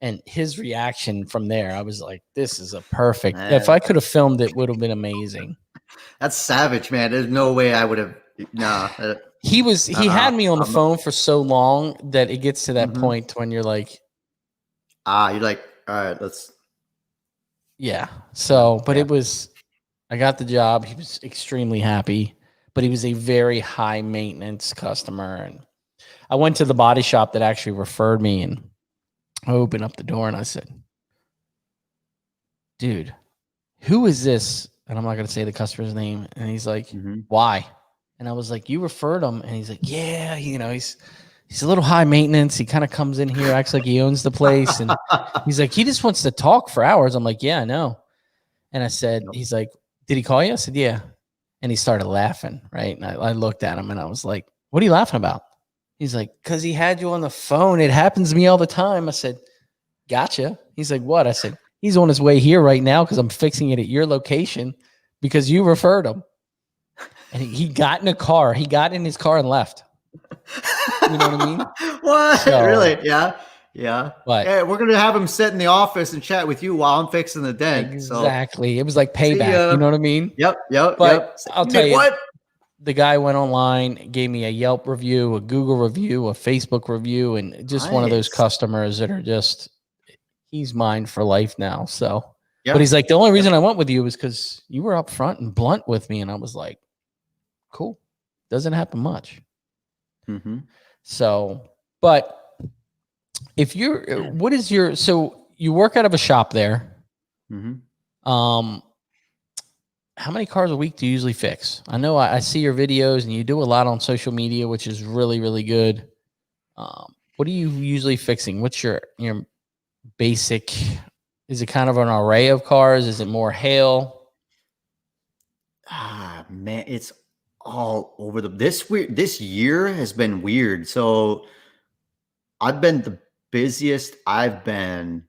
And his reaction from there, I was like, this is a perfect, if I could have filmed it, would have been amazing. That's savage, man. There's no way I would have. He had me on the phone for so long that it gets to that point when you're like, you're like, all right, let's. Yeah. So, but I got the job. He was extremely happy, but he was a very high maintenance customer. And I went to the body shop that actually referred me, and I opened up the door and I said, dude, who is this? And I'm not going to say the customer's name. And he's like, why? And I was like, you referred him? And he's like, yeah, he's a little high maintenance. He kind of comes in here, acts like he owns the place. And he's like, he just wants to talk for hours. I'm like, yeah, I know. And I said, he's like, did he call you? I said, yeah. And he started laughing, right? And I looked at him and I was like, what are you laughing about? He's like, because he had you on the phone. It happens to me all the time. I said, gotcha. He's like, what? I said, he's on his way here right now because I'm fixing it at your location. because you referred him. And he got in a car. He got in his car and left. You know what I mean? What? So, really? Yeah. Yeah. But yeah, we're going to have him sit in the office and chat with you while I'm fixing the dent. exactly. So, It was like see payback. ya. You know what I mean? Yep. But I'll tell you, what? the guy went online, gave me a Yelp review, a Google review, a Facebook review, and just one of those customers that are just, he's mine for life now. So, but he's like, the only reason I went with you was because you were up front and blunt with me. And I was like, cool. Doesn't happen much. Mm-hmm. So, but if you're, what is your, so you work out of a shop there. Mm-hmm. How many cars a week do you usually fix? I know I see your videos and you do a lot on social media, which is really, really good. What are you usually fixing? What's your basic? Is it kind of an array of cars? Is it more hail? Ah, man, it's all over this year has been weird. So I've been the busiest I've been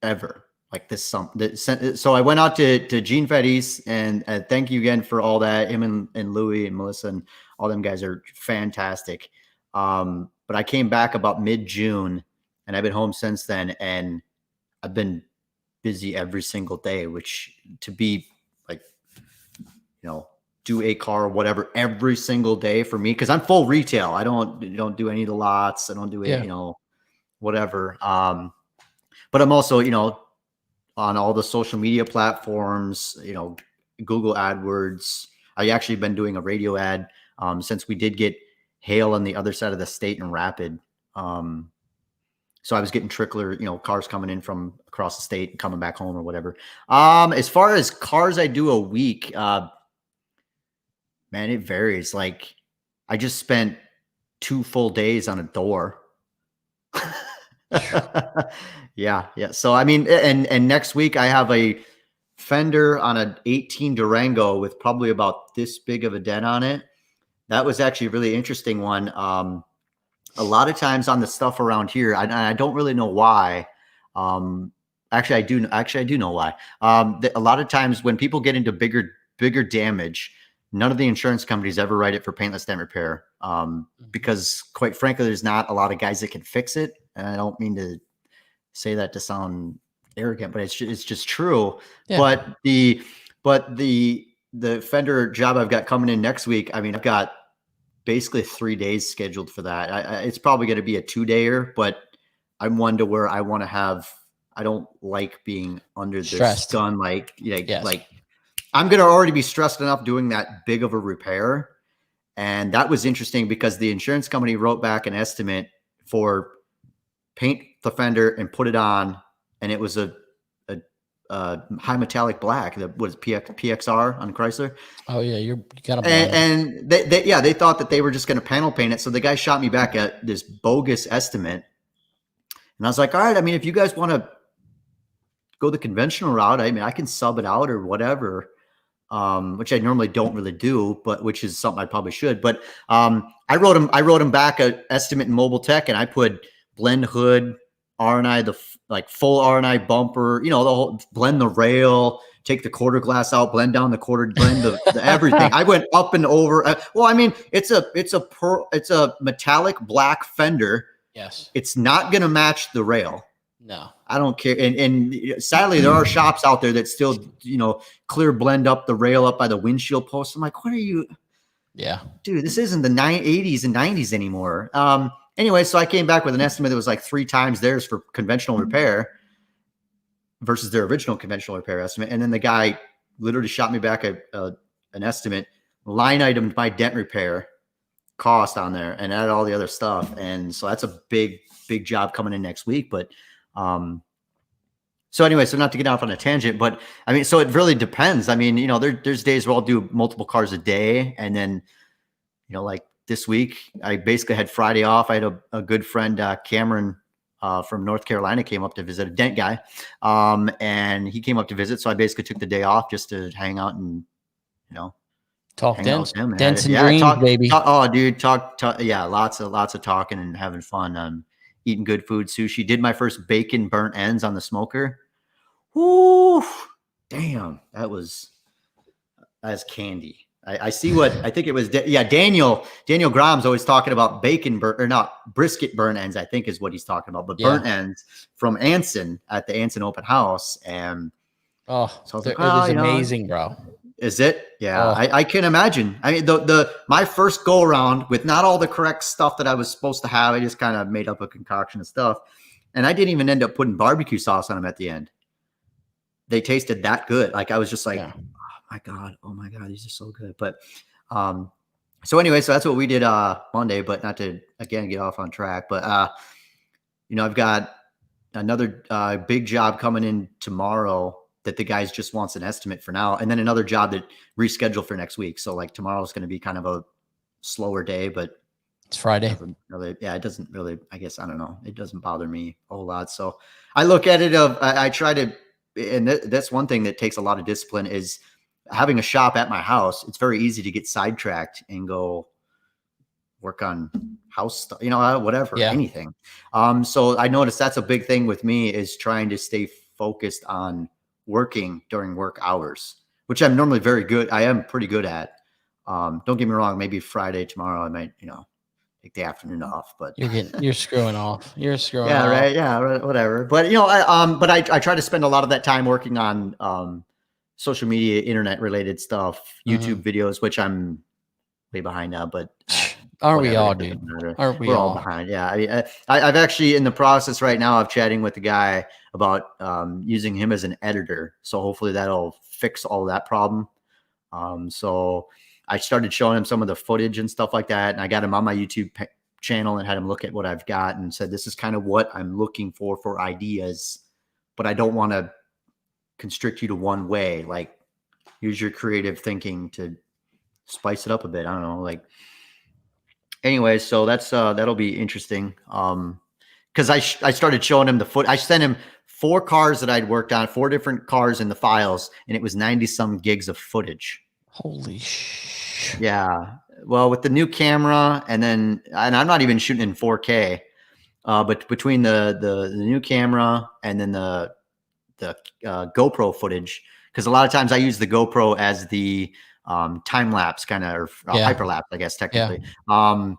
ever. Like this so I went out to Gene Fetty's, and thank you again for all that. Him and Louie and Melissa and all them guys are fantastic. But I came back about mid-June, and I've been home since then, and I've been busy every single day, which to be like, do a car or whatever every single day for me, because I'm full retail. I don't do any of the lots. I don't do it, whatever. But I'm also, on all the social media platforms, Google AdWords. I actually been doing a radio ad since we did get hail on the other side of the state in Rapid. So I was getting trickler, cars coming in from across the state and coming back home or whatever. As far as cars I do a week, man, it varies. Like I just spent 2 full days on a door. Yeah. So I mean, and next week I have a fender on an 18 Durango with probably about this big of a dent on it. That was actually a really interesting one. A lot of times on the stuff around here, I don't really know why. Actually, I do know why. A lot of times when people get into bigger damage, none of the insurance companies ever write it for paintless dent repair, because quite frankly, there's not a lot of guys that can fix it. And I don't mean to say that to sound arrogant, but it's just true. Yeah. But the fender job I've got coming in next week, I mean, I've got basically 3 days scheduled for that. It's probably going to be a 2-dayer, but I'm one to where I want to have, I don't like being under the gun. Like I'm going to already be stressed enough doing that big of a repair. And that was interesting because the insurance company wrote back an estimate for paint the fender and put it on. And it was a high metallic black that was PXR on Chrysler. Oh yeah. You got to, and they thought that they were just going to panel paint it. So the guy shot me back at this bogus estimate. And I was like, all right, I mean, if you guys want to go the conventional route, I mean, I can sub it out or whatever, which I normally don't really do, but which is something I probably should. But I wrote him back an estimate in Mobile Tech, and I put blend hood, R&I, the full R&I bumper, the whole blend the rail, take the quarter glass out, blend down the quarter, blend the everything. I went up and over. Well, I mean, it's a metallic black fender. Yes. It's not going to match the rail. No, I don't care. And sadly, there are shops out there that still, clear blend up the rail up by the windshield post. I'm like, what are you? Yeah, dude, this isn't the 80s and 90s anymore. Anyway, so I came back with an estimate that was like 3 times theirs for conventional repair versus their original conventional repair estimate. And then the guy literally shot me back an estimate, line item my dent repair cost on there, and add all the other stuff. And so that's a big job coming in next week. But so anyway, so not to get off on a tangent, but I mean, so it really depends. I mean, there's days where I'll do multiple cars a day, and then like this week I basically had Friday off. I had a good friend, Cameron from North Carolina, came up to visit, a dent guy, and he came up to visit, so I basically took the day off just to hang out and talk dents and dreams, baby. Yeah, lots of talking and having fun. Eating good food, sushi. Did my first bacon burnt ends on the smoker. Woo! damn, that's candy. I see what I think it was. Daniel Grom's always talking about brisket burn ends, I think is what he's talking about, but burnt ends from Anson at the Anson open house. And so it was amazing, bro. Is it? Yeah, I can imagine. I mean, my first go around with not all the correct stuff that I was supposed to have, I just kind of made up a concoction of stuff, and I didn't even end up putting barbecue sauce on them at the end. They tasted that good. Like I was just like, oh my god, these are so good. But so anyway, so that's what we did Monday. But not to again get off on track. But I've got another big job coming in tomorrow that the guys just wants an estimate for now, and then another job that rescheduled for next week. So like tomorrow's going to be kind of a slower day, but it's Friday. It doesn't really, I guess, I don't know. It doesn't bother me a whole lot. So I look at it I try to, and that's one thing that takes a lot of discipline is having a shop at my house. It's very easy to get sidetracked and go work on house stuff, whatever, anything. So I noticed that's a big thing with me is trying to stay focused on working during work hours, which I'm normally very good. I am pretty good at. Don't get me wrong. Maybe Friday tomorrow, I might, take the afternoon off, but you're screwing off. You're screwing off. Right. Yeah. Whatever. But, I try to spend a lot of that time working on, social media, internet related stuff, YouTube videos, which I'm way behind now, but aren't we all, dude? Aren't we all behind? Yeah. I've actually in the process right now of chatting with the guy about using him as an editor. So hopefully that'll fix all that problem. So I started showing him some of the footage and stuff like that. And I got him on my YouTube channel and had him look at what I've got and said, this is kind of what I'm looking for ideas, but I don't want to constrict you to one way. Like use your creative thinking to spice it up a bit. I don't know. Like, anyway, so that's that'll be interesting. Because I started showing him I sent him 4 cars that I'd worked on, 4 different cars in the files, and it was 90 some gigs of footage. Holy shit. Yeah. Well, with the new camera and I'm not even shooting in 4K, but between the new camera and then the GoPro footage, because a lot of times I use the GoPro as the time lapse kind of, or hyperlapse, I guess, technically. Yeah.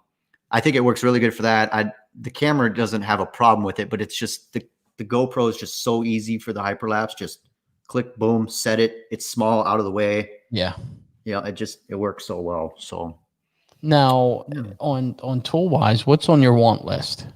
I think it works really good for that. The camera doesn't have a problem with it, but it's just the GoPro is just so easy for the hyperlapse. Just click, boom, set it. It's small, out of the way. Yeah. Yeah. It works so well. So now on tool wise, what's on your want list?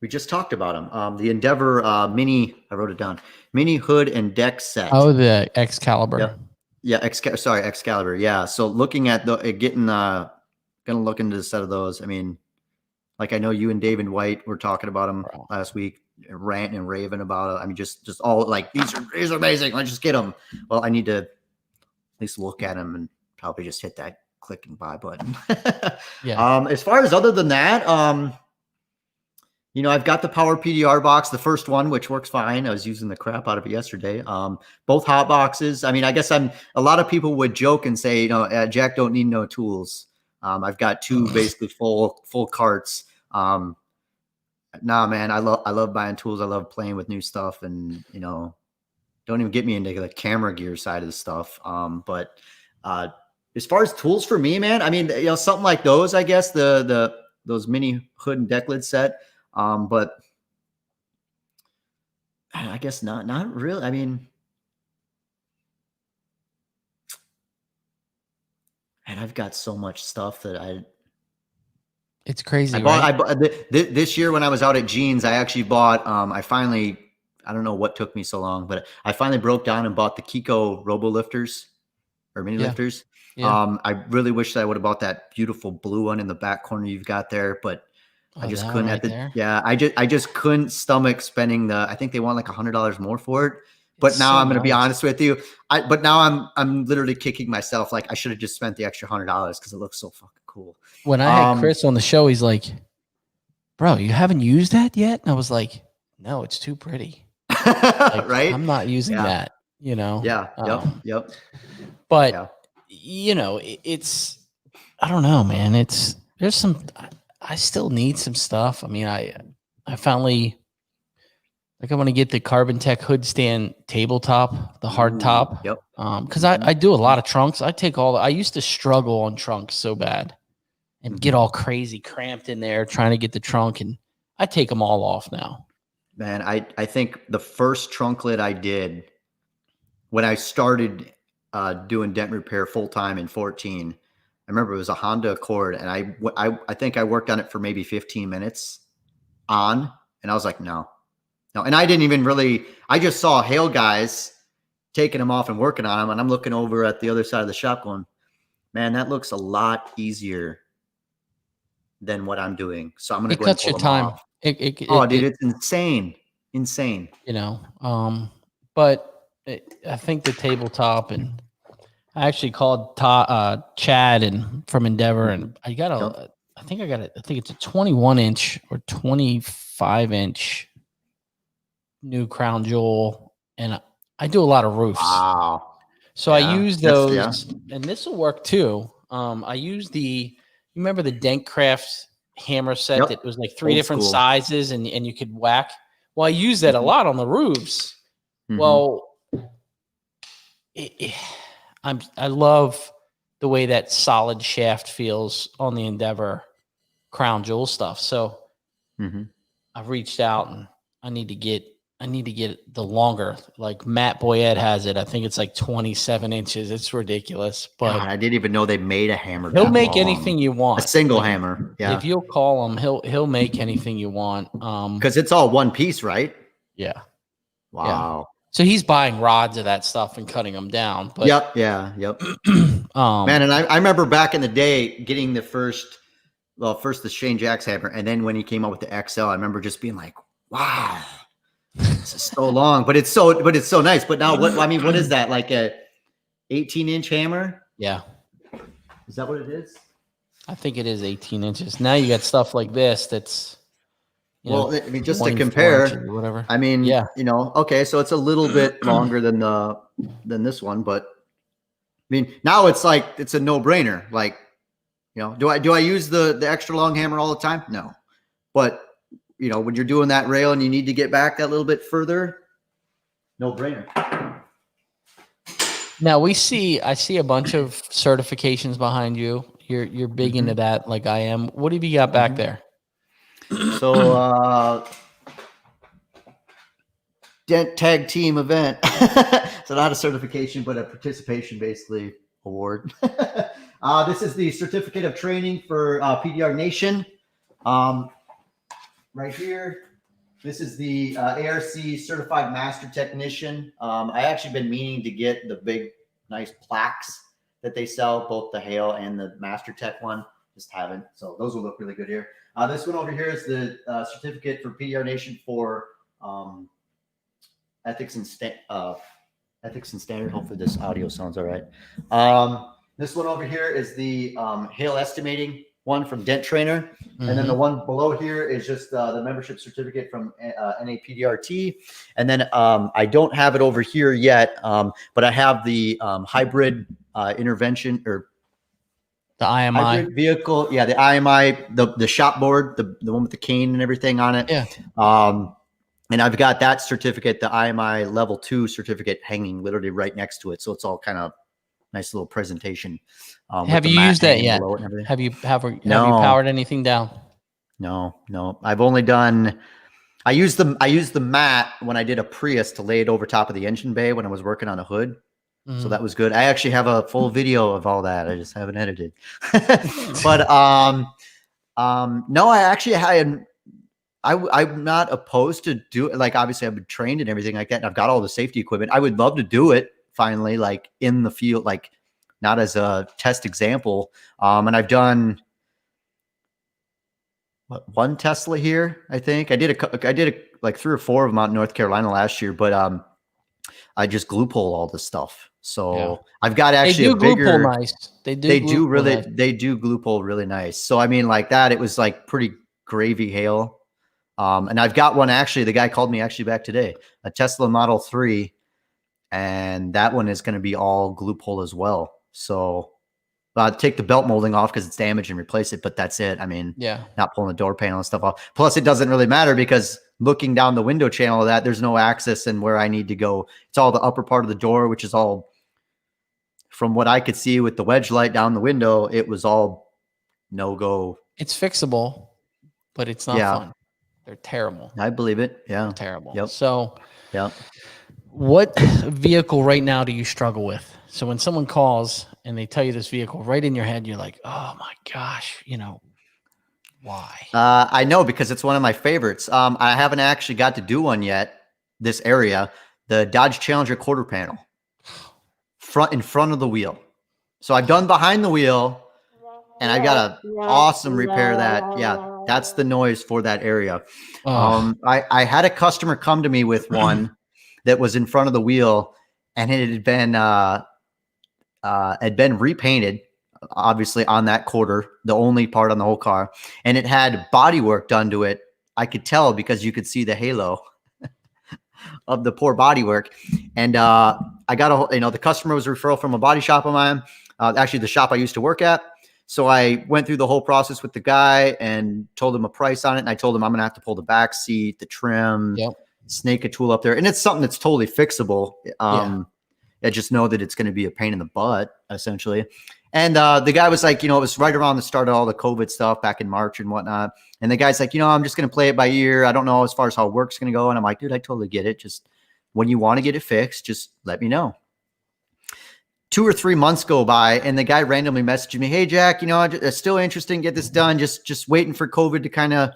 We just talked about them. The Endeavor mini, I wrote it down, mini hood and deck set. Oh, the Excalibur. Yeah. Excalibur. Yeah. So looking at gonna look into the set of those. I mean, like I know you and David White were talking about them last week, ranting and raving about it. I mean, just all like, these are amazing. Let's just get them. Well, I need to at least look at them and probably just hit that click and buy button. Yeah. As far as other than that, I've got the Power PDR box, the first one, which works fine. I was using the crap out of it yesterday. Both hot boxes. I mean, I guess a lot of people would joke and say, Jack don't need no tools. I've got 2 basically full carts. Nah, man, I love buying tools. I love playing with new stuff, and don't even get me into the camera gear side of the stuff. But as far as tools for me, man, I mean, something like those, I guess those mini hood and deck lid set. But I guess not really. I mean, and I've got so much stuff that it's crazy. I bought this year when I was out at Jeans, I actually bought, I don't know what took me so long, but I finally broke down and bought the Kiko Robo lifters or mini lifters. Yeah. I really wish that I would have bought that beautiful blue one in the back corner you've got there, but I just couldn't I just couldn't stomach spending I think they want like $100 more for it. But now I'm going to be honest with you. But now I'm literally kicking myself. Like I should have just spent the extra $100 because it looks so fucking cool. When I had Chris on the show, he's like, bro, you haven't used that yet? And I was like, no, it's too pretty. Right. I'm not using that, Yeah. Yep. But it's, I don't know, man. There's some, I still need some stuff. I mean, I I finally like I want to get the Carbon Tech hood stand tabletop, the hard top. Yep. Because I do a lot of trunks. I used to struggle on trunks so bad and get all crazy cramped in there trying to get the trunk, and I take them all off now. Man, I think the first trunk lid I did when I started doing dent repair full time in 14, I remember it was a Honda Accord, and I think I worked on it for maybe 15 minutes on, and I was like, no. And I didn't even really, I just saw Hale guys taking them off and working on them, and I'm looking over at the other side of the shop going, man, that looks a lot easier than what I'm doing. So I'm going to go cuts and pull your them time. off. Dude, it's insane. You know, but I think the tabletop, and I actually called Chad and from Endeavor, and I got I think it's a 21-inch or 25-inch new crown jewel, and I do a lot of roofs. Wow. So I use those, and this will work too. I use you remember the Dentcraft hammer set that was like 3 different sizes, and you could whack. Well, I use that a lot on the roofs. Well, I love the way that solid shaft feels on the Endeavor crown jewel stuff. So I've reached out, and I need to get the longer, like Matt Boyette has it. I think it's like 27 inches. It's ridiculous. But God, I didn't even know they made a hammer. He'll make anything you want. A single hammer. Yeah. If you'll call him, he'll make anything you want. Because it's all one piece, right? Yeah. Wow. Yeah. So he's buying rods of that stuff and cutting them down. But Yep. Man, and I remember back in the day getting first the Shane Jacks hammer, and then when he came out with the XL, I remember just being like, wow. This is so long, but it's so nice. But now what is that? Like a 18-inch hammer? Yeah. Is that what it is? I think it is 18 inches. Now you got stuff like this that's I mean, just to compare, or whatever. I mean, okay, so it's a little bit longer than this one, but I mean, now it's like it's a no-brainer. Like, do I use the extra long hammer all the time? No. But when you're doing that rail and you need to get back that little bit further, no brainer. Now I see a bunch of certifications behind you. You're big into that, like I am. What have you got back there? So, Dent Tag Team event. So not a certification, but a participation, basically, award. This is the certificate of training for PDR Nation. Right here, this is the ARC Certified Master Technician. I actually been meaning to get the big, nice plaques that they sell, both the Hale and the Master Tech one. Just haven't. So those will look really good here. This one over here is the certificate for PDR Nation for ethics and standard. Hopefully this audio sounds all right. This one over here is the Hale estimating one from Dent Trainer. And then the one below here is just the membership certificate from NAPDRT. And then I don't have it over here yet, but I have the hybrid intervention, or the IMI hybrid vehicle. Yeah, the IMI, the shop board, the one with the cane and everything on it. Yeah. And I've got that certificate, the IMI level 2 certificate, hanging literally right next to it. So it's all kind of nice little presentation. Have you used that yet? Have you powered anything down? No. I've only done. I used the mat when I did a Prius to lay it over top of the engine bay when I was working on a hood. So that was good. I actually have a full video of all that. I just haven't edited. But no, I'm not opposed to do it. Like, obviously I've been trained and everything like that, and I've got all the safety equipment. I would love to do it finally, like in the field, like not as a test example. And I've done one Tesla here. I think I did like 3 or 4 of them out in North Carolina last year, but I just glue pull all this stuff. So I've got actually a bigger. Nice. They do glue pull really nice. So I mean, like that, it was like pretty gravy hail. And I've got one actually. The guy called me actually back today, a Tesla Model 3, and that one is going to be all glue pull as well. So take the belt molding off because it's damaged and replace it. But that's it. I mean, Yeah. not pulling the door panel and stuff off. Plus, it doesn't really matter because looking down the window channel of that, there's no access and where I need to go. It's all the upper part of the door, which is all, from what I could see with the wedge light down the window, it was all no go. It's fixable, but it's not fun. They're terrible. I believe it. Yeah. They're terrible. Yep. So, yep. What vehicle right now do you struggle with? So when someone calls and they tell you this vehicle right in your head, you're like, oh my gosh, why? I know, because it's one of my favorites. I haven't actually got to do one yet. This area, the Dodge Challenger quarter panel, in front of the wheel. So I've done behind the wheel, and I've got an awesome repair that. Yeah, that's the noise for that area. I had a customer come to me with one that was in front of the wheel, and it had been repainted, obviously, on that quarter, the only part on the whole car, and it had body work done to it. I could tell because you could see the halo of the poor body work. And I got the customer was a referral from a body shop of mine, actually the shop I used to work at. So I went through the whole process with the guy and told him a price on it. And I told him I'm going to have to pull the back seat, the trim, snake a tool up there. And it's something that's totally fixable. I just know that it's going to be a pain in the butt, essentially. And the guy was like, it was right around the start of all the COVID stuff back in March and whatnot. And the guy's like, I'm just going to play it by ear. I don't know as far as how work's going to go. And I'm like, dude, I totally get it. Just when you want to get it fixed, just let me know. 2 or 3 months go by, and the guy randomly messaged me, hey, Jack, I'm still interested in get this done. Just waiting for COVID to kind of,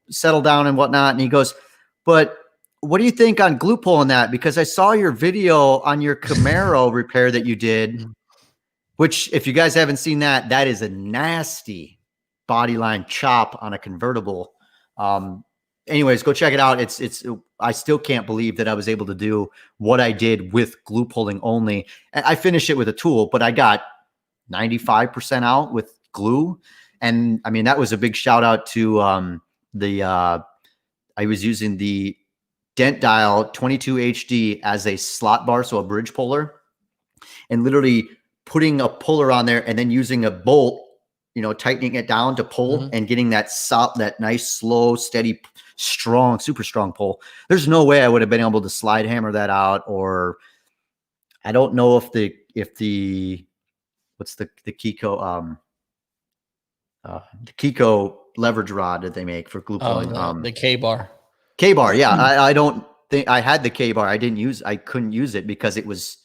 settle down and whatnot. And he goes, but what do you think on glue pulling that? Because I saw your video on your Camaro repair that you did, which, if you guys haven't seen that, that is a nasty body line chop on a convertible. Anyways, go check it out. I still can't believe that I was able to do what I did with glue pulling only. And I finished it with a tool, but I got 95% out with glue. And I mean, that was a big shout out to I was using the Dent Dial 22 HD as a slot bar, so a bridge puller, and literally putting a puller on there and then using a bolt, tightening it down to pull and getting that nice, slow, steady, strong, super strong pull. There's no way I would have been able to slide hammer that out, or I don't know if the what's the Kiko the Kiko leverage rod that they make for glue pulling. The K-bar. K-bar, yeah. I don't think I had the K-bar. I couldn't use it because it was,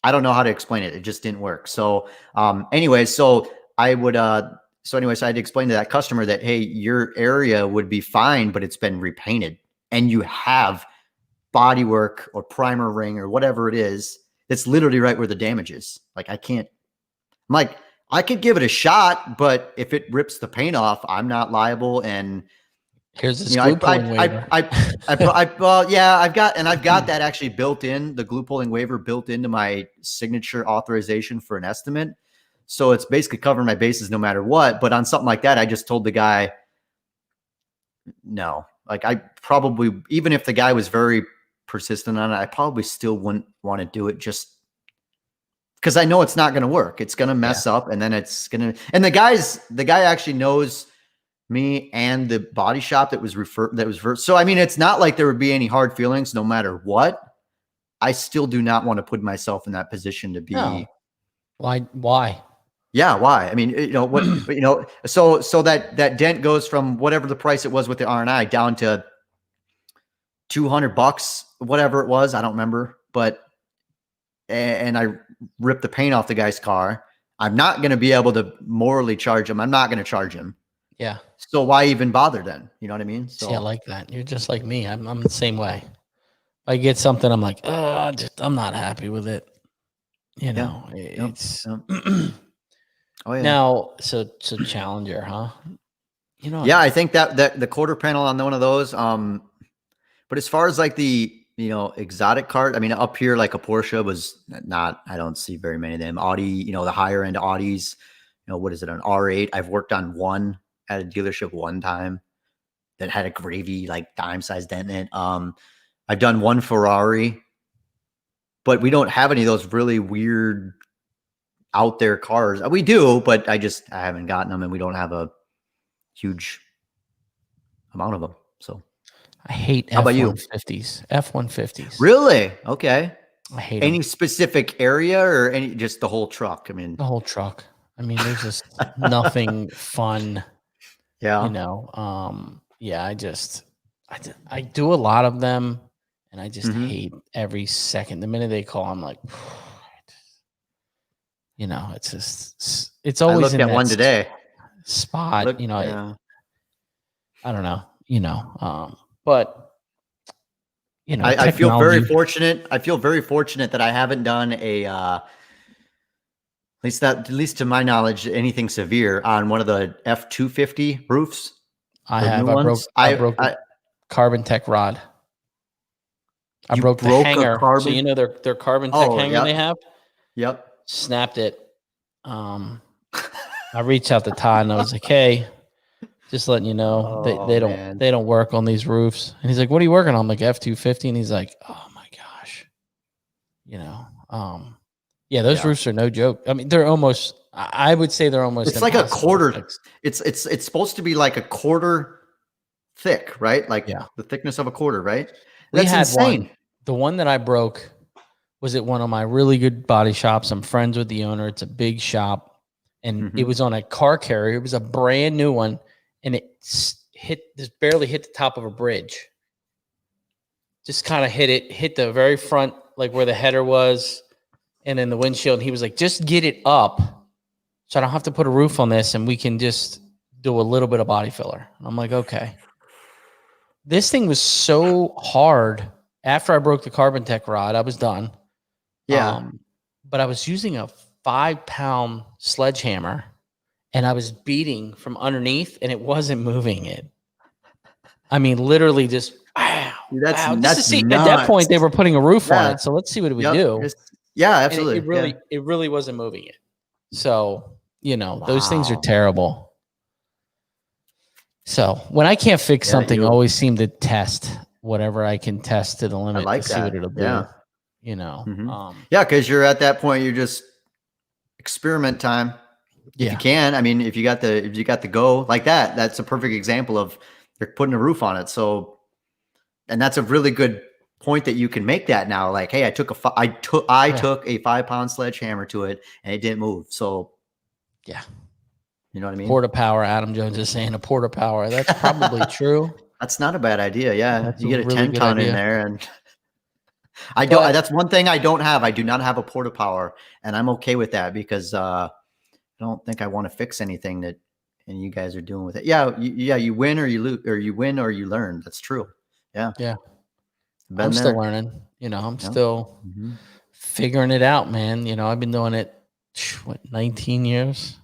I don't know how to explain it. It just didn't work. So anyway, so I had to explain to that customer that, hey, your area would be fine, but it's been repainted and you have body work or primer ring or whatever it is. That's literally right where the damage is. Like, I could give it a shot, but if it rips the paint off, I'm not liable. And here's this glue pulling waiver. Well, yeah, I've got that actually built in, the glue pulling waiver built into my signature authorization for an estimate. So it's basically covering my bases no matter what. But on something like that, I just told the guy, no. Like, I probably, even if the guy was very persistent on it, I probably still wouldn't want to do it, just because I know it's not going to work. It's going to mess up, and then it's going to, and the guy actually knows me and the body shop that was referred. So, I mean, it's not like there would be any hard feelings no matter what. I still do not want to put myself in that position to be. No. Why? Yeah. Why? I mean, so that dent goes from whatever the price it was with the R&I down to $200, whatever it was. I don't remember, and I ripped the paint off the guy's car. I'm not going to be able to morally charge him. I'm not going to charge him. Yeah. So why even bother then? You know what I mean? So see, I like that. You're just like me. I'm the same way. I get something, I'm like, I'm not happy with it. It's oh yeah. Now, so Challenger, huh? Yeah, I think that the quarter panel on one of those. But as far as like the exotic car, I mean, up here, like a Porsche was not. I don't see very many of them. Audi, the higher end Audis. What is it? An R8. I've worked on one at a dealership one time that had a gravy like dime sized dent in it. I've done one Ferrari, but we don't have any of those really weird out there cars. We do, but I haven't gotten them, and we don't have a huge amount of them. So I hate how about you? F-150s. F-150s. Really? Okay. I hate Any them. specific area or just the whole truck? I mean, The whole truck. I mean, there's just nothing fun. yeah. You know, yeah, I do a lot of them, and I just hate every second. The minute they call, I'm like, you know, it's always I looked in at that one today. spot. You know, Yeah. I don't know. You know, but you know, I feel very technology. fortunate. I feel very fortunate that I haven't done at least to my knowledge, anything severe on one of the F-250 roofs. I The have. new ones. I broke a carbon tech rod. I You broke the broke a hanger. So carbon. you know their carbon tech Oh, hanger they yep. have. Yep. Snapped it. I reached out to Todd and I was like, "Hey, just letting you know they don't work on these roofs." And he's like, "What are you working on?" I'm like, F-250, and he's like, "Oh my gosh, you know, yeah, those roofs are no joke. I mean, they're almost. I would say they're almost. It's like a quarter. It's supposed to be like a quarter thick, right? Like the thickness of a quarter, right? That's insane. The one that I broke was at one of my really good body shops. I'm friends with the owner. It's a big shop, and it was on a car carrier. It was a brand new one, and it just barely hit the top of a bridge. Just kind of hit the very front, like where the header was, and then the windshield. And he was like, "Just get it up, so I don't have to put a roof on this, and we can just do a little bit of body filler." And I'm like, "Okay." This thing was so hard. After I broke the carbon tech rod, I was done. Yeah. But I was using a 5-pound sledgehammer, and I was beating from underneath, and it wasn't moving it. I mean, literally just wow. That's Just to see, nuts. at that point, they were putting a roof on it. So let's see what it would do. Yeah, absolutely. It really wasn't moving it. So, you know, those things are terrible. So when I can't fix something, I always seem to test whatever I can test to the limit to see what it'll do. You know, because you're at that point, you're just experiment time. If you can, I mean, if you got the go like that, that's a perfect example of they're putting a roof on it. So, and that's a really good point that you can make that now. Like, hey, I took a 5-pound sledgehammer to it and it didn't move. So, yeah. You know what I mean? Porta power. Adam Jones is saying a porta power. That's probably true. That's not a bad idea. Yeah. That's you get a really 10-ton in there. And that's one thing I don't have. I do not have a porta power, and I'm okay with that because I don't think I want to fix anything that and you guys are doing with it. Yeah. You win or you lose, or you win or you learn. That's true. Yeah. Yeah. I'm still learning, you know, I'm still figuring it out, man. You know, I've been doing it, 19 years.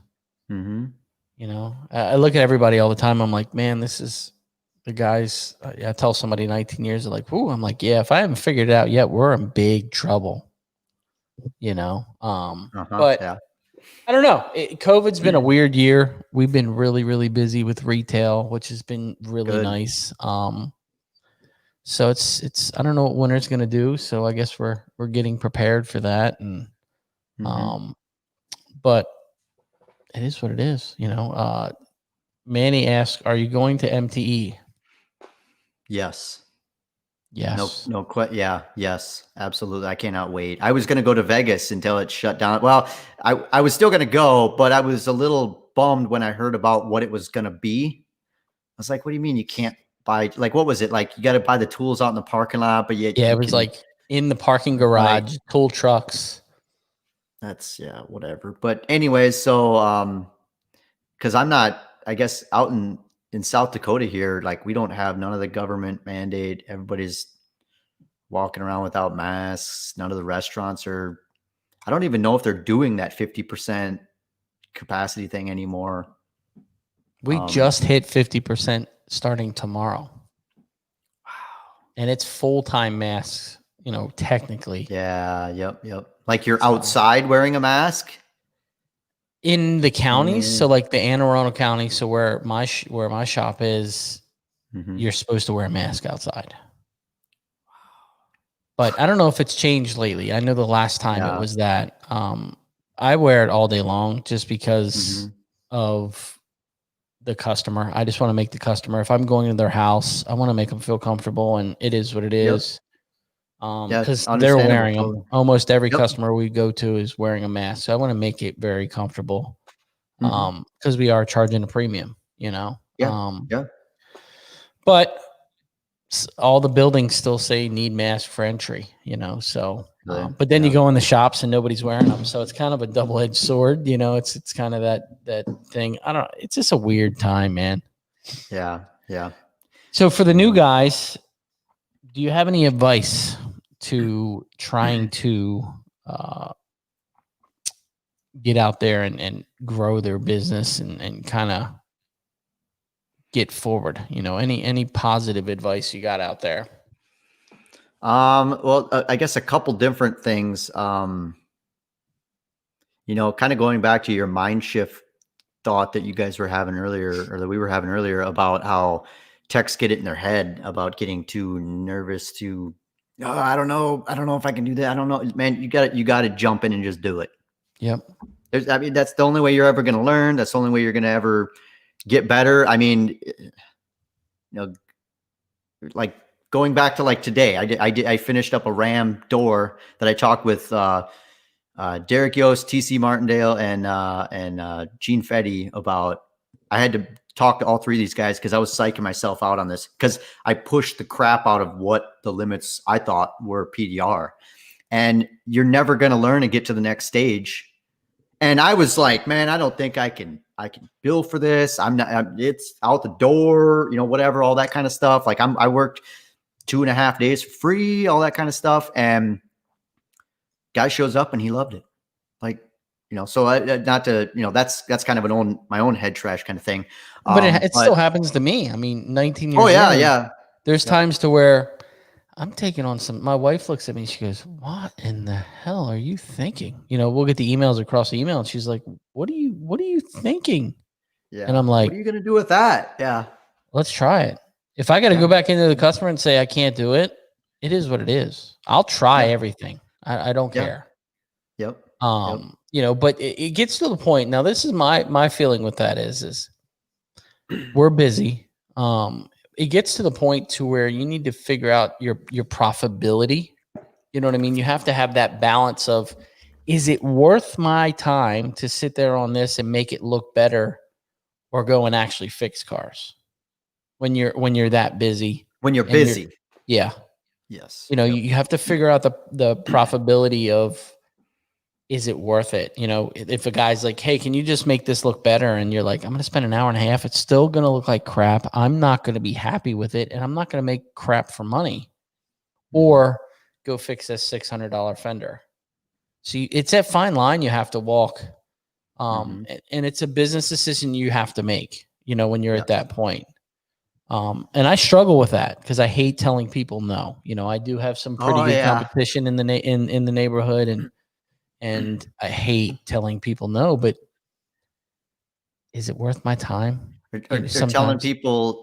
You know, I look at everybody all the time. I'm like, man, this is the guys. I tell somebody 19 years, they're like, "Ooh," I'm like, yeah, if I haven't figured it out yet, we're in big trouble, you know? But I don't know. COVID's been a weird year. We've been really, really busy with retail, which has been really nice. So it's I don't know what winter's going to do. So I guess we're getting prepared for that. And, but it is what it is, you know. Manny asks, "Are you going to MTE?" Yes. Yes. Yes, absolutely. I cannot wait. I was going to go to Vegas until it shut down. Well, I was still going to go, but I was a little bummed when I heard about what it was going to be. I was like, what do you mean you can't buy, like, what was it? Like, you got to buy the tools out in the parking lot, but yet it was like in the parking garage, tool trucks. That's whatever. But anyways, so, cause I'm not, I guess out in South Dakota here, like we don't have none of the government mandate. Everybody's walking around without masks. None of the restaurants are, I don't even know if they're doing that 50% capacity thing anymore. We just hit 50% starting tomorrow. Wow. And it's full-time masks, you know, technically. Yeah. Yep. Like you're outside wearing a mask in the counties. So like the Anne Arundel County. So where my shop is, you're supposed to wear a mask outside. But I don't know if it's changed lately. I know the last time it was that, I wear it all day long just because Mhm. of the customer. I just want to make the customer, if I'm going to their house, I want to make them feel comfortable, and it is what it Yep. is. Yeah, Because they're understandable, wearing them. totally. Almost every Yep. customer we go to is wearing a mask. So I want to make it very comfortable. Mhm. Because we are charging a premium, you know. Yeah, yeah. But all the buildings still say need mask for entry, you know. So, Really? but then you Yeah. go in the shops and nobody's wearing them, so it's kind of a double edged sword, you know. It's kind of that thing. I don't. It's just a weird time, man. Yeah, yeah. So for the new Yeah. guys, do you have any advice to trying to uh, get out there and grow their business and kind of get forward? You know, any positive advice you got out there? Well, I guess a couple different things. Kind of going back to your mind shift thought that you guys were having earlier, or that we were having earlier, about how techs get it in their head about getting too nervous to, oh, I don't know if I can do that. I don't know, man. You got to jump in and just do it. Yep. I mean, that's the only way you're ever going to learn. That's the only way you're going to ever get better. I mean, know, like going back to like today, I finished up a Ram door that I talked with Derek Yost, TC Martindale, and Gene Fetty about. I had to talk to all three of these guys because I was psyching myself out on this because I pushed the crap out of what the limits I thought were PDR, and you're never going to learn and get to the next stage. And I was like, man, I don't think I can bill for this. It's out the door, whatever, all that kind of stuff. Like I worked 2.5 days for free, all that kind of stuff. And guy shows up and he loved it. Like, so not to, that's kind of my own head trash kind of thing. But it But still happens to me. I mean, 19 oh years yeah, in, yeah, there's yep. times to where I'm taking on some. My wife looks at me. She goes, "What in the hell are you thinking?" You know, we'll get the emails across the email, and she's like, What are you thinking?" And Yeah. I'm What like, are you going to do with that? Yeah. "Let's try it. If I got to Yeah. go back into the customer and say I can't do it, it is what it is. I'll try Yeah. everything. I don't Yeah. care." Yep. Yep. But it gets to the point. Now, this is my feeling with that is we're busy. It gets to the point to where you need to figure out your profitability. You know what I mean? You have to have that balance of, is it worth my time to sit there on this and make it look better, or go and actually fix cars when you're that busy? When you're And you're, busy. yeah, Yes. you know, Yep. you have to figure out the profitability of, is it worth it? You know, if a guy's like, "Hey, can you just make this look better?" And you're like, "I'm going to spend an hour and a half. It's still going to look like crap. I'm not going to be happy with it. And I'm not going to make crap for money." Mhm. Or go fix this $600 fender. So it's that fine line you have to walk. Mhm. And it's a business decision you have to make, you know, when you're at Yes. that point. And I struggle with that because I hate telling people no. You know, I do have some pretty Oh good yeah. competition in the neighborhood, and I hate telling people no, but is it worth my time? You know, Or telling sometimes. people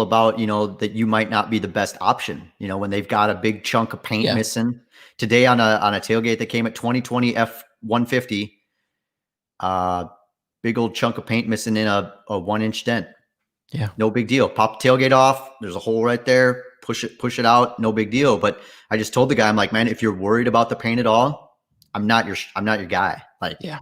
about, that you might not be the best option, when they've got a big chunk of paint Yeah. missing. Today on a tailgate that came at 2020 F150, big old chunk of paint missing in a 1-inch dent. Yeah. No big deal. Pop the tailgate off. There's a hole right there. Push it out. No big deal. But I just told the guy, I'm like, man, if you're worried about the paint at all, I'm not your guy. Like, Yeah.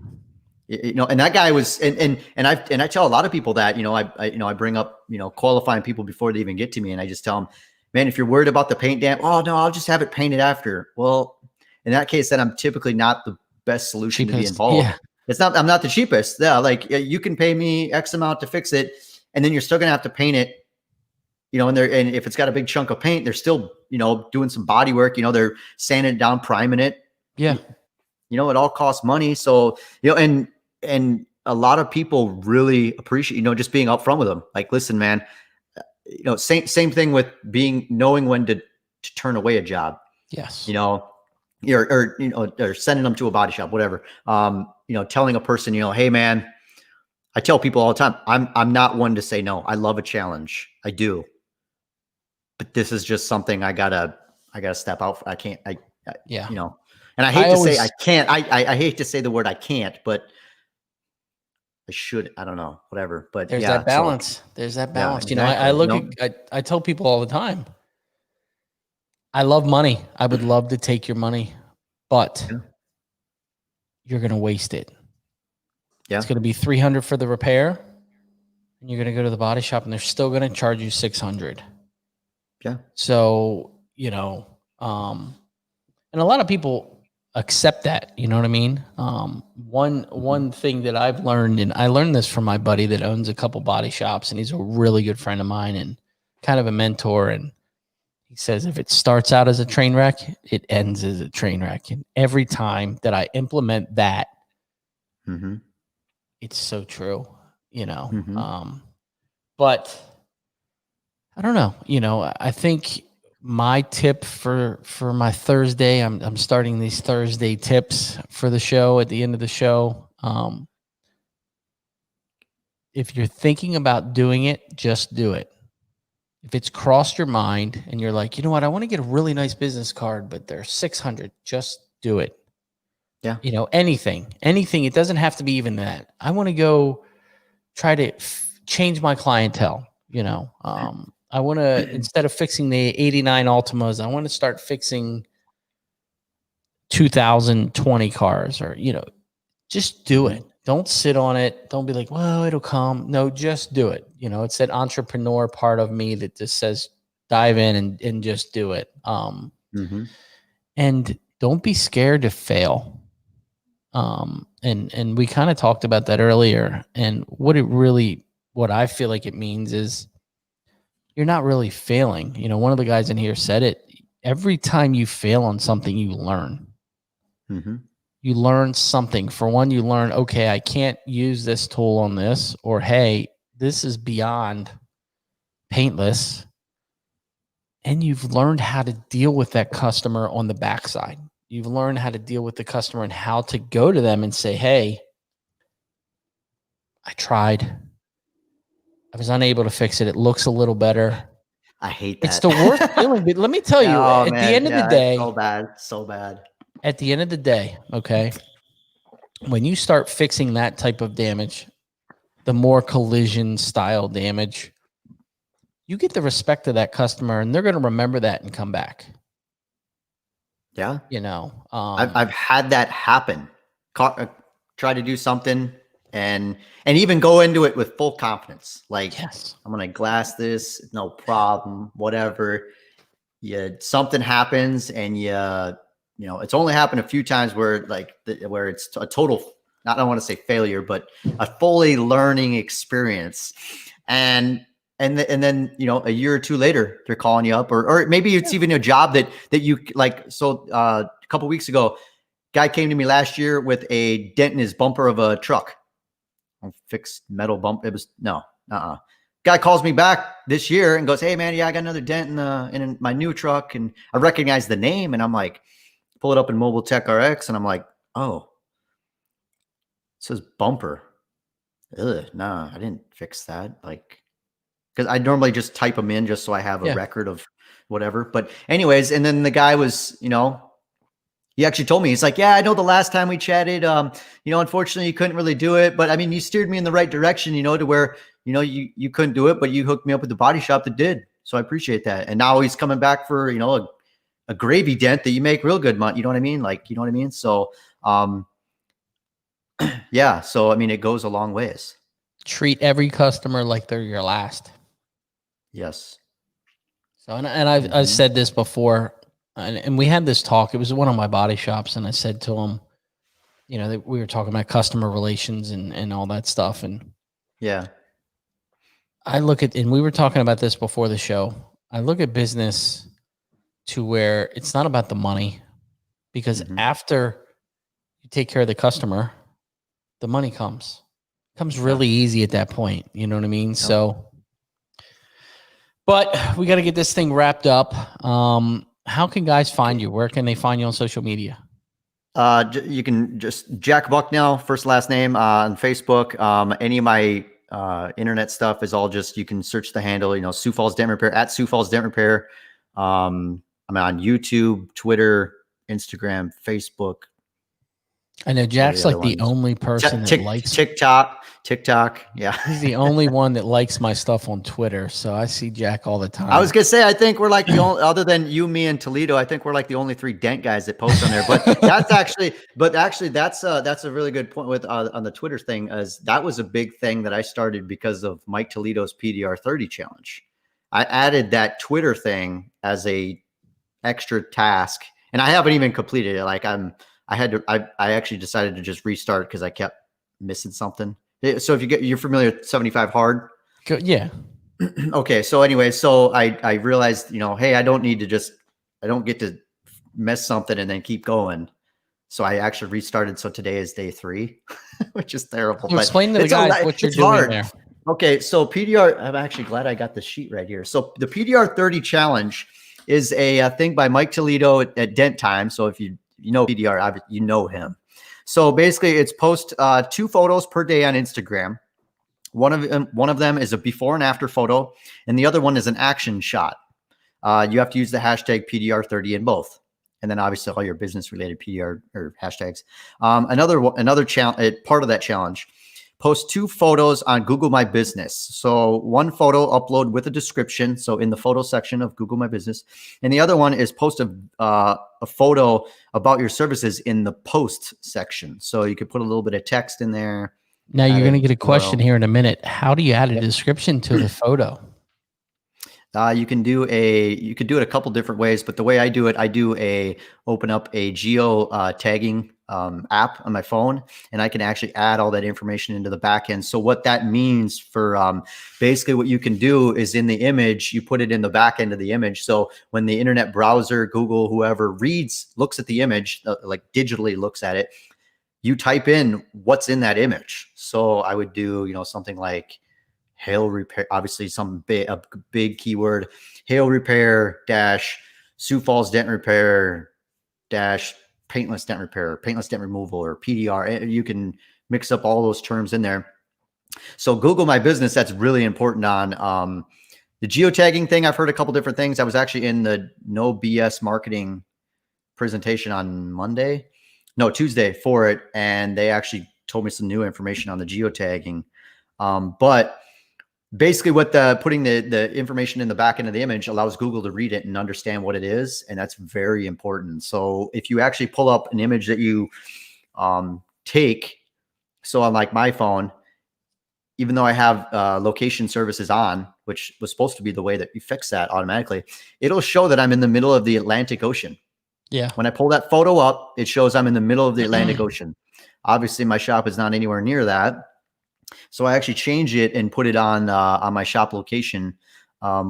and that guy was, and I tell a lot of people that, I bring up, qualifying people before they even get to me. And I just tell them, man, if you're worried about the paint damp, oh no, I'll just have it painted after. Well, in that case, then I'm typically not the best solution to be Cheapest. involved. Yeah. I'm not the cheapest. Yeah. Like you can pay me X amount to fix it, and then you're still going to have to paint it, and if it's got a big chunk of paint, they're still, doing some body work, they're sanding it down, priming it. Yeah. It all costs money. So, and a lot of people really appreciate, just being upfront with them. Like, listen, man, same thing with knowing when to turn away a job, Yes. or sending them to a body shop, whatever. Telling a person, hey man, I tell people all the time, I'm not one to say no. I love a challenge. I do. But this is just something I gotta step out. I can't, Yeah. And I hate to say I can't. I hate to say the word I can't, but I should. I don't know. Whatever. But there's yeah, that balance. There's that balance. Yeah, You know, I exactly. look I tell people all the time, I love money. I would love to take your money, but Yeah. you're going to waste it. Yeah. It's going to be 300 for the repair, and you're going to go to the body shop and they're still going to charge you 600. Yeah. So, and a lot of people accept that, you know what I mean? One thing that I've learned, and I learned this from my buddy that owns a couple body shops, and he's a really good friend of mine and kind of a mentor. And he says, if it starts out as a train wreck, it ends as a train wreck. And every time that I implement that, it's so true, but I don't know, I think my tip for my Thursday, I'm starting these Thursday tips for the show at the end of the show. If you're thinking about doing it, just do it. If it's crossed your mind and you're like, you know what, I want to get a really nice business card, but they're 600, just do it. Yeah. Anything. It doesn't have to be even that. I want to go try to change my clientele. I want to, instead of fixing the 89 Altimas, I want to start fixing 2020 cars, or, just do it. Don't sit on it. Don't be like, well, it'll come. No, just do it. It's that entrepreneur part of me that just says, dive in and just do it. And don't be scared to fail. And we kind of talked about that earlier. And what I feel like it means is you're not really failing. One of the guys in here said it. Every time you fail on something, you learn. You learn something. For one, you learn, okay, I can't use this tool on this, or, hey, this is beyond Paintless. And you've learned how to deal with that customer on the backside. You've learned how to deal with the customer and how to go to them and say, hey, I tried. I was unable to fix it. It looks a little better. I hate that. It's the worst feeling. But let me tell you, at the end of the day, so bad. At the end of the day, okay, when you start fixing that type of damage, the more collision style damage, you get the respect of that customer, and they're going to remember that and come back. Yeah. I've had that happen. Try to do something and even go into it with full confidence. Like, yes, I'm going to glass this, no problem, whatever. Something happens, and it's only happened a few times where where it's a total, I don't want to say failure, but a fully learning experience. And then, a year or two later, they're calling you up, or maybe it's even a job that you like. So a couple of weeks ago, guy came to me last year with a dent in his bumper of a truck. Fixed metal bump. It was Guy calls me back this year and goes, hey man, yeah, I got another dent in my new truck. And I recognize the name, and I'm like, pull it up in Mobile Tech RX, and I'm like, oh, it says bumper. Ugh, nah, I didn't fix that. Like, because I normally just type them in just so I have a record of whatever. But anyways, and then the guy was, he actually told me, he's like, yeah, I know the last time we chatted, unfortunately you couldn't really do it, but I mean, you steered me in the right direction, to where, you couldn't do it, but you hooked me up with the body shop that did. So I appreciate that. And now he's coming back for, a gravy dent that you make real good money. You know what I mean? Like, you know what I mean? So, yeah. So, I mean, it goes a long ways. Treat every customer like they're your last. Yes. So, and I've said this before, and we had this talk. It was one of my body shops, and I said to him, we were talking about customer relations and all that stuff. And yeah, I look at, and we were talking about this before the show, I look at business to where it's not about the money, because after you take care of the customer, the money comes really easy at that point. You know what I mean? Yep. So, but we got to get this thing wrapped up. How can guys find you? Where can they find you on social media? You can just Jack Bucknell, first last name, on Facebook. Any of my internet stuff is all just, you can search the handle, Sioux Falls Dent Repair, at Sioux Falls Dent Repair. I'm on YouTube, Twitter, Instagram, Facebook. I know Jack's like the only person that likes TikTok. Yeah. He's the only one that likes my stuff on Twitter. So I see Jack all the time. I was going to say, I think we're like the only, other than you, me, and Toledo, I think we're like the only 3 dent guys that post on there. But that's actually, that's a really good point with on the Twitter thing, as that was a big thing that I started because of Mike Toledo's PDR 30 challenge. I added that Twitter thing as a extra task, and I haven't even completed it. Like I actually decided to just restart because I kept missing something. So if you're familiar with 75 hard. Yeah. Okay. So anyway, so I realized, hey, I don't get to mess something and then keep going. So I actually restarted. So today is day 3, which is terrible. So explain to the guys what you're doing there. Okay. So PDR, I'm actually glad I got the sheet right here. So the PDR 30 challenge is a thing by Mike Toledo at Dent Time. So if you know PDR, you know him. So basically it's post 2 photos per day on Instagram. One of them is a before and after photo, and the other one is an action shot. You have to use the hashtag PDR30 in both, and then obviously all your business related PDR or hashtags. Another challenge, part of that challenge, post 2 photos on Google My Business. So one photo upload with a description, so in the photo section of Google My Business, and the other one is post a photo about your services in the post section. So you could put a little bit of text in there. Now you're going to get a question here in a minute. How do you add a description to the photo? You could do it a couple different ways, but the way I do it, open up a geo tagging app on my phone, and I can actually add all that information into the back end. So what that means for basically what you can do is in the image, you put it in the back end of the image. So when the internet browser, Google, whoever looks at the image, like digitally looks at it, you type in what's in that image. So I would do, something like hail repair, obviously a big keyword, hail repair - Sioux Falls dent repair - paintless dent repair, paintless dent removal, or PDR. You can mix up all those terms in there. So Google My Business, that's really important on the geotagging thing. I've heard a couple different things. I was actually in the No BS marketing presentation on Tuesday for it, and they actually told me some new information on the geotagging. But basically what putting the information in the back end of the image allows Google to read it and understand what it is. And that's very important. So if you actually pull up an image that you take, so on like my phone, even though I have location services on, which was supposed to be the way that you fix that automatically, it'll show that I'm in the middle of the Atlantic Ocean. Yeah. When I pull that photo up, it shows I'm in the middle of the Atlantic Ocean. Obviously my shop is not anywhere near that. So I actually change it and put it on my shop location,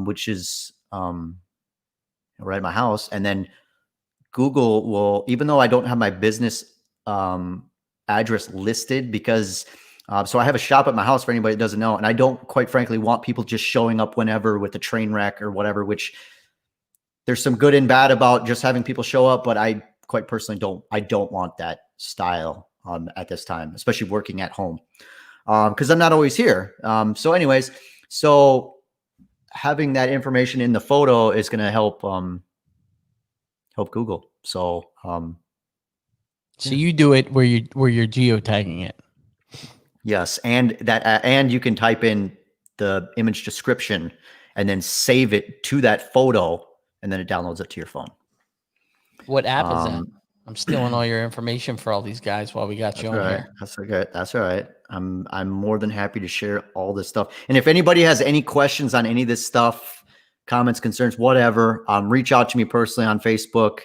which is right at my house. And then Google will, even though I don't have my business address listed, because so I have a shop at my house for anybody that doesn't know. And I don't, quite frankly, want people just showing up whenever with a train wreck or whatever, which there's some good and bad about just having people show up. But I quite personally don't want that style at this time, especially working at home. Because I'm not always here. So anyways, so having that information in the photo is going to help Google. So so you do it where you're geotagging it. Yes, and and you can type in the image description and then save it to that photo, and then it downloads it to your phone. What app is that? I'm stealing all your information for all these guys while we got you on here. That's okay. That's all right. I'm more than happy to share all this stuff. And if anybody has any questions on any of this stuff, comments, concerns, whatever, reach out to me personally on Facebook.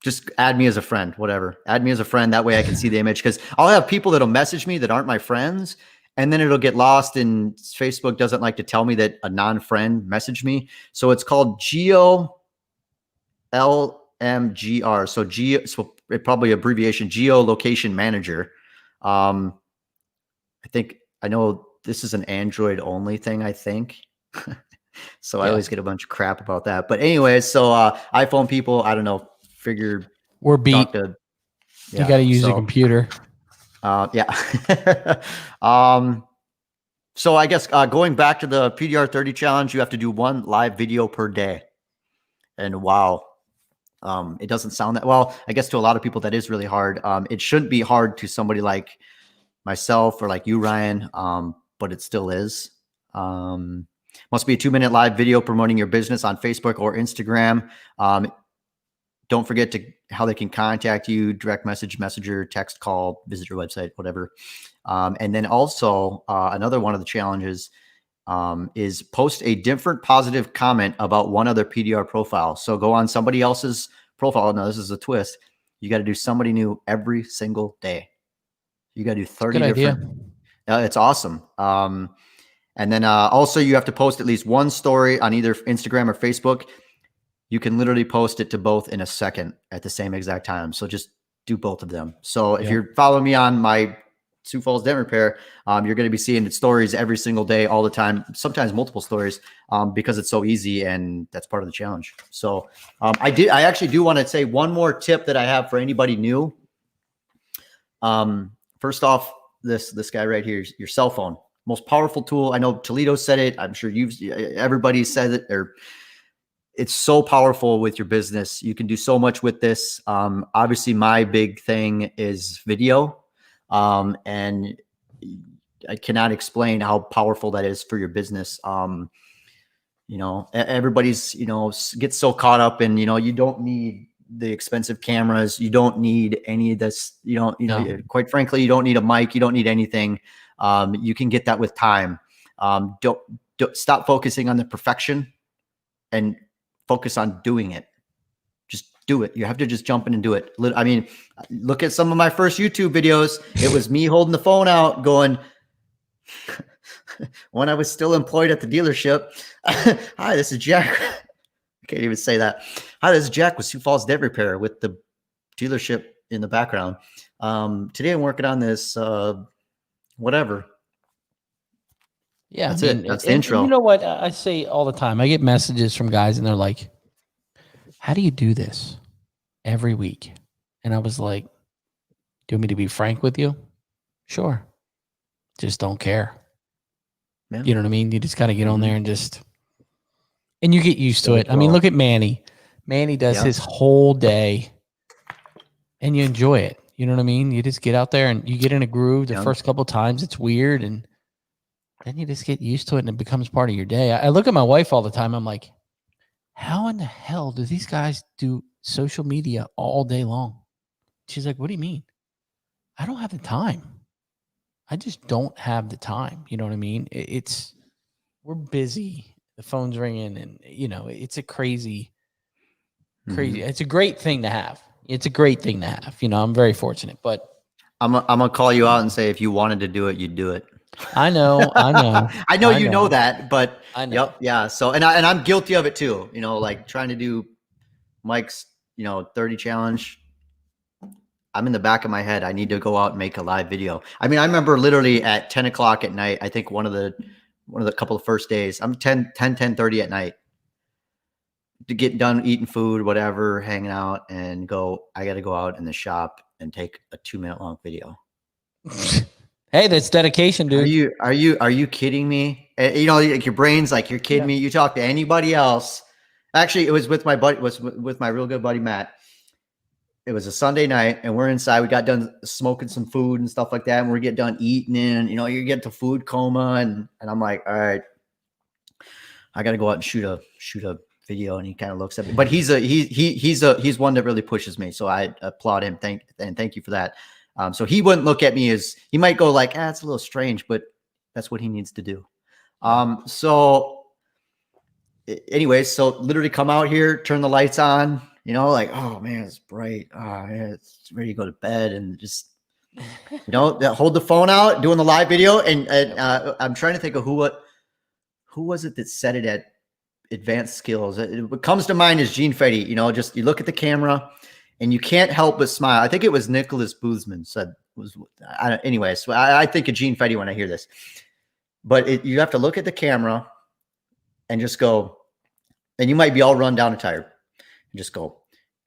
Just add me as a friend, whatever. Add me as a friend. That way I can see the image, because I'll have people that'll message me that aren't my friends, and then it'll get lost, and Facebook doesn't like to tell me that a non-friend messaged me. So it's called LMGR. So it probably abbreviation, geolocation manager. I know this is an Android only thing, I think. So I always get a bunch of crap about that. But anyways, so iPhone people, I don't know, figure we're beat. You got to use a computer. Yeah. So I guess going back to the PDR 30 challenge, you have to do 1 live video per day. And wow, It doesn't sound that well. I guess to a lot of people that is really hard. It shouldn't be hard to somebody like myself or like you, Ryan, but it still is. Must be a 2-minute live video promoting your business on Facebook or Instagram. Don't forget how they can contact you: direct message, messenger, text, call, visit your website, whatever. And then also another one of the challenges is post a different positive comment about one other PDR profile. So go on somebody else's profile. Now, this is a twist. You got to do somebody new every single day. You got to do 30 different. It's awesome. And then also you have to post at least one story on either Instagram or Facebook. You can literally post it to both in a second at the same exact time. So just do both of them. So if you're following me on my Sioux Falls Dent Repair, you're going to be seeing stories every single day, all the time, sometimes multiple stories, because it's so easy, and that's part of the challenge. So I actually do want to say one more tip that I have for anybody new. First off, this guy right here, your cell phone, most powerful tool. I know Toledo said it. I'm sure everybody said it, or it's so powerful with your business. You can do so much with this. Obviously my big thing is video. And I cannot explain how powerful that is for your business. Everybody's, gets so caught up in, you don't need the expensive cameras. You don't need any of this, quite frankly, you don't need a mic. You don't need anything. You can get that with time. Don't stop focusing on the perfection and focus on doing it. Just do it. You have to just jump in and do it. I mean, look at some of my first YouTube videos. It was me holding the phone out going, when I was still employed at the dealership. Hi, this is Jack. I can't even say that. Hi, this is Jack with Sioux Falls Dent Repair with the dealership in the background. Today I'm working on this, whatever. Yeah. That's it. That's the intro. And you know what I say all the time? I get messages from guys and they're like, how do you do this every week? And I was like, do you want me to be frank with you? Sure. Just don't care. Yeah. You know what I mean? You just got to get on there and you get used to it. I mean, look at Manny. Manny does his whole day and you enjoy it. You know what I mean? You just get out there and you get in a groove. The first couple of times it's weird, and then you just get used to it and it becomes part of your day. I look at my wife all the time. I'm like, how in the hell do these guys do social media all day long? She's like, what do you mean? I don't have the time. I just don't have the time. You know what I mean? We're busy. The phone's ringing and, it's a crazy. It's a great thing to have. It's a great thing to have. I'm very fortunate, but I'm going to call you out and say, if you wanted to do it, you'd do it. I know. I know you know that, but I know. Yep. Yeah. So, and I'm guilty of it too, like trying to do Mike's, 30 challenge. I'm in the back of my head. I need to go out and make a live video. I mean, I remember literally at 10 o'clock at night, I think one of the couple of first days, I'm 10:30 at night to get done eating food, whatever, hanging out, and I got to go out in the shop and take a 2-minute long video. Hey, that's dedication, dude. Are you kidding me? Like your brain's like, you're kidding me. You talk to anybody else. Actually, it was with my buddy, with my real good buddy, Matt. It was a Sunday night and we're inside. We got done smoking some food and stuff like that. And we're getting done eating and, you get to food coma. And I'm like, all right, I got to go out and shoot a video. And he kind of looks at me, but he's one that really pushes me. So I applaud him. Thank you for that. So he wouldn't look at me as, he might go like, it's a little strange, but that's what he needs to do. So anyway, so literally come out here, turn the lights on, like, oh man, it's bright. Oh man, it's ready to go to bed, and just, hold the phone out, doing the live video. And I'm trying to think of who was it that said it at Advanced Skills. What comes to mind is Gene Fetty, just, you look at the camera and you can't help but smile. I think it was Nicholas Boothman said anyway. So I think of Gene Fetty when I hear this, but you have to look at the camera and just go, and you might be all run down and tired. And just go,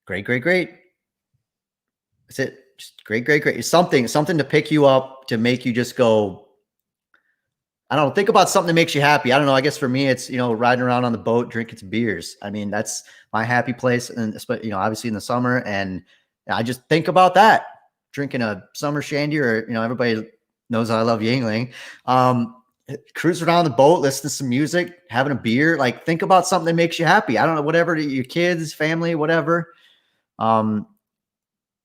great, great, great. That's it. Just great, great, great. It's something to pick you up, to make you just go, I don't know, think about something that makes you happy. I don't know. I guess for me, it's, riding around on the boat, drinking some beers. I mean, that's my happy place. And, obviously in the summer. And I just think about that, drinking a summer shandy, or, everybody knows I love Yingling. Cruise around the boat, listen to some music, having a beer. Like, think about something that makes you happy. I don't know, whatever, your kids, family, whatever.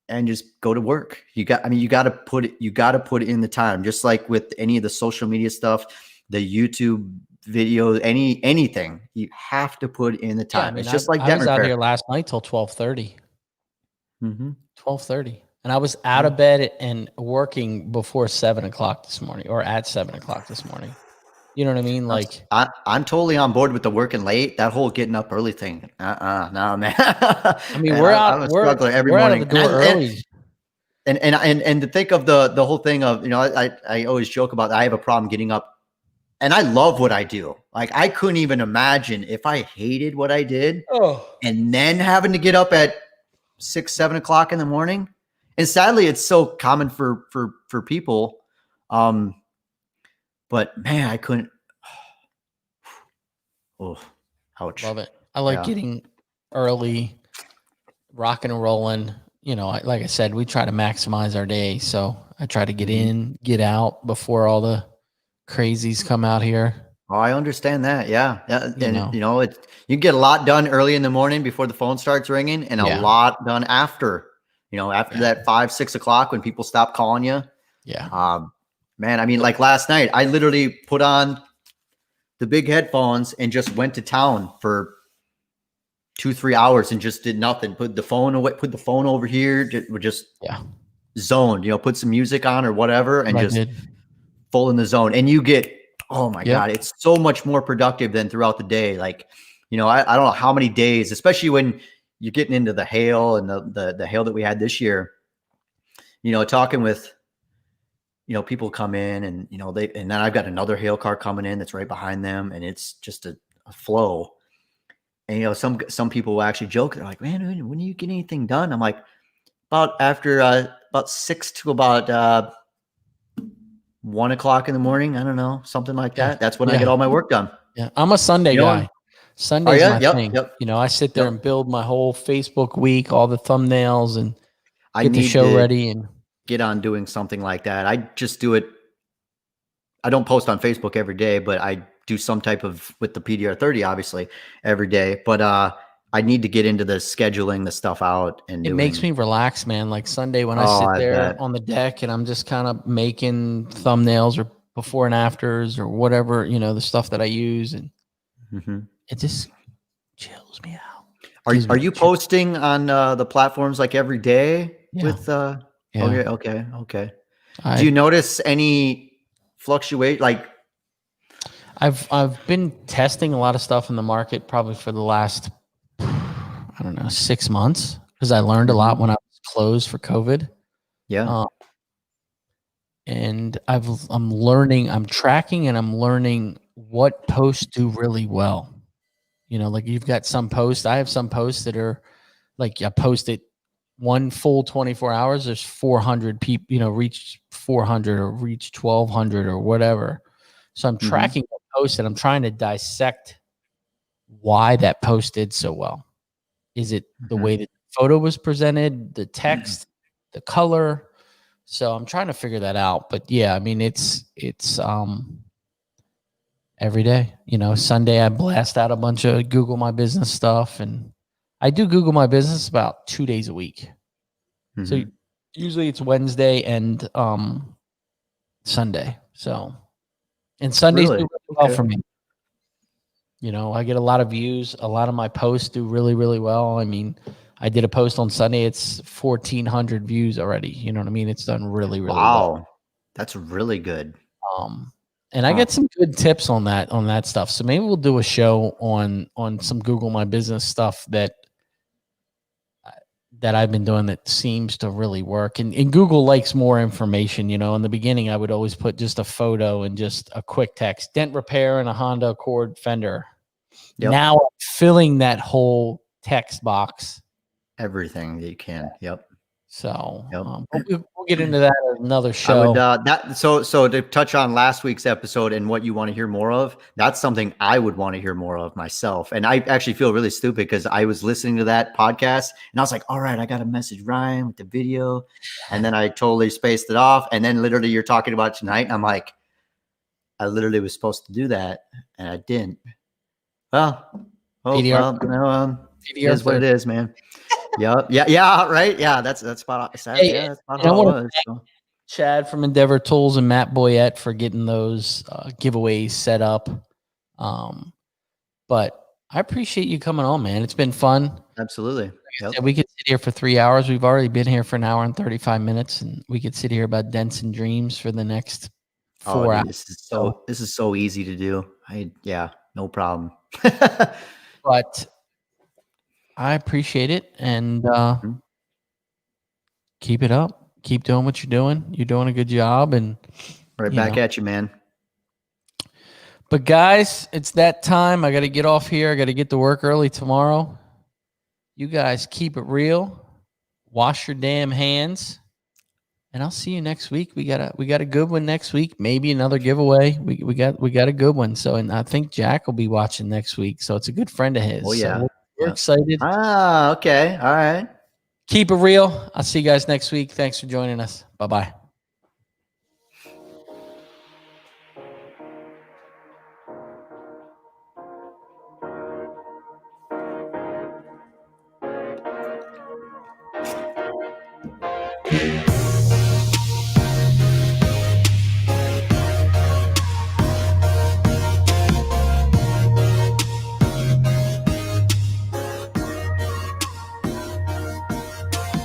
And just go to work. You got to put it in the time, just like with any of the social media stuff, the YouTube videos, anything, you have to put in the time. Yeah, I mean, it's just like I was out here last night till 12:30. 12:30. And I was out of bed and working before 7 o'clock this morning, or at 7 o'clock this morning. You know what I mean? Like, I'm totally on board with the working late. That whole getting up early thing. No, man. I mean, man, I'm a struggler every morning. Out of the door early. And to think of the whole thing of, I always joke about that. I have a problem getting up, and I love what I do. Like, I couldn't even imagine if I hated what I did, and then having to get up at 6, 7 o'clock in the morning. And sadly, it's so common for people. But man, I couldn't. Oh, ouch. Love it. I like getting early, rocking and rolling. Like I said, we try to maximize our day. So I try to get in, get out before all the crazies come out here. Oh, I understand that. Yeah. And you get a lot done early in the morning before the phone starts ringing, and a lot done after, after that 5, 6 o'clock when people stop calling you. Yeah. Man, I mean, like last night, I literally put on the big headphones and just went to town for 2-3 hours and just did nothing. Put the phone away, put the phone over here, just zoned, put some music on or whatever, and just full in the zone. And you get, oh my God, it's so much more productive than throughout the day. Like, I don't know how many days, especially when you're getting into the hail and the hail that we had this year, talking with, people come in and, and then I've got another hail car coming in that's right behind them, and it's just a flow. And, some people will actually joke. They're like, man, when do you get anything done? I'm like, about 6 to about 1 o'clock in the morning. I don't know, something like that. That's when I get all my work done. Yeah. I'm a Sunday guy. Sunday's my thing. I sit there and build my whole Facebook week, all the thumbnails, and get the show ready and get on doing something like that. I just do it. I don't post on Facebook every day, but I do some type of, with the PDR30, obviously every day, but I need to get into the scheduling the stuff out, and it makes me relax, man. Like Sunday when I sit there on the deck and I'm just kind of making thumbnails or before and afters or whatever, the stuff that I use, and it just chills me out. Are you posting on the platforms like every day with Okay. Do you notice any fluctuate? Like, I've been testing a lot of stuff in the market probably for the last, 6 months, because I learned a lot when I was closed for COVID. Yeah. And I'm learning, I'm tracking, and I'm learning what posts do really well. Like you've got some posts. I have some posts that are like, I posted one full 24 hours, there's 400 people, reached 400 or reached 1,200 or whatever. So I'm tracking the post, and I'm trying to dissect why that post did so well. Is it the way that the photo was presented, the text, the color? So I'm trying to figure that out. But yeah, I mean, it's every day. Sunday I blast out a bunch of Google My Business stuff, and I do Google My Business about 2 days a week. So usually it's Wednesday and Sunday. So, and Sundays do really well for me. I get a lot of views. A lot of my posts do really, really well. I mean, I did a post on Sunday. It's 1,400 views already. You know what I mean? It's done really, really well. That's really good. And I get some good tips on that stuff. So maybe we'll do a show on some Google My Business stuff that I've been doing that seems to really work. And Google likes more information. In the beginning, I would always put just a photo and just a quick text: dent repair and a Honda Accord fender. Yep. Now I'm filling that whole text box. Everything that you can. Yep. So Yep. but we'll get into that at another I show. would so to touch on last week's episode and what you want to hear more of, that's something I would want to hear more of myself. And I actually feel really stupid because I was listening to that podcast and I was like, all right, I got to message Ryan with the video. And then I totally spaced it off. And then literally you're talking about it tonight. And I'm like, I literally was supposed to do that and I didn't. Well, PDR. it is what it is, man. Yeah, right. Yeah, that's spot on. Hey, yeah, that's spot and I on. wanna It was, so. Chad from Endeavor Tools and Matt Boyette for getting those giveaways set up. But I appreciate you coming on, man. It's been fun. Absolutely. Yep. We could sit here for 3 hours. We've already been here for an hour and 35 minutes, and we could sit here about dents and dreams for the next 4 hours. This is so easy to do. No problem. But I appreciate it, and keep it up. Keep doing what you're doing. You're doing a good job, and right back at you, man. But guys, it's that time. I got to get off here. I got to get to work early tomorrow. You guys keep it real. Wash your damn hands, and I'll see you next week. We got a good one next week. Maybe another giveaway. We got a good one. So, and I think Jack will be watching next week. So it's a good friend of his. Oh yeah, so we're excited. Okay, all right. Keep it real. I'll see you guys next week. Thanks for joining us. Bye-bye.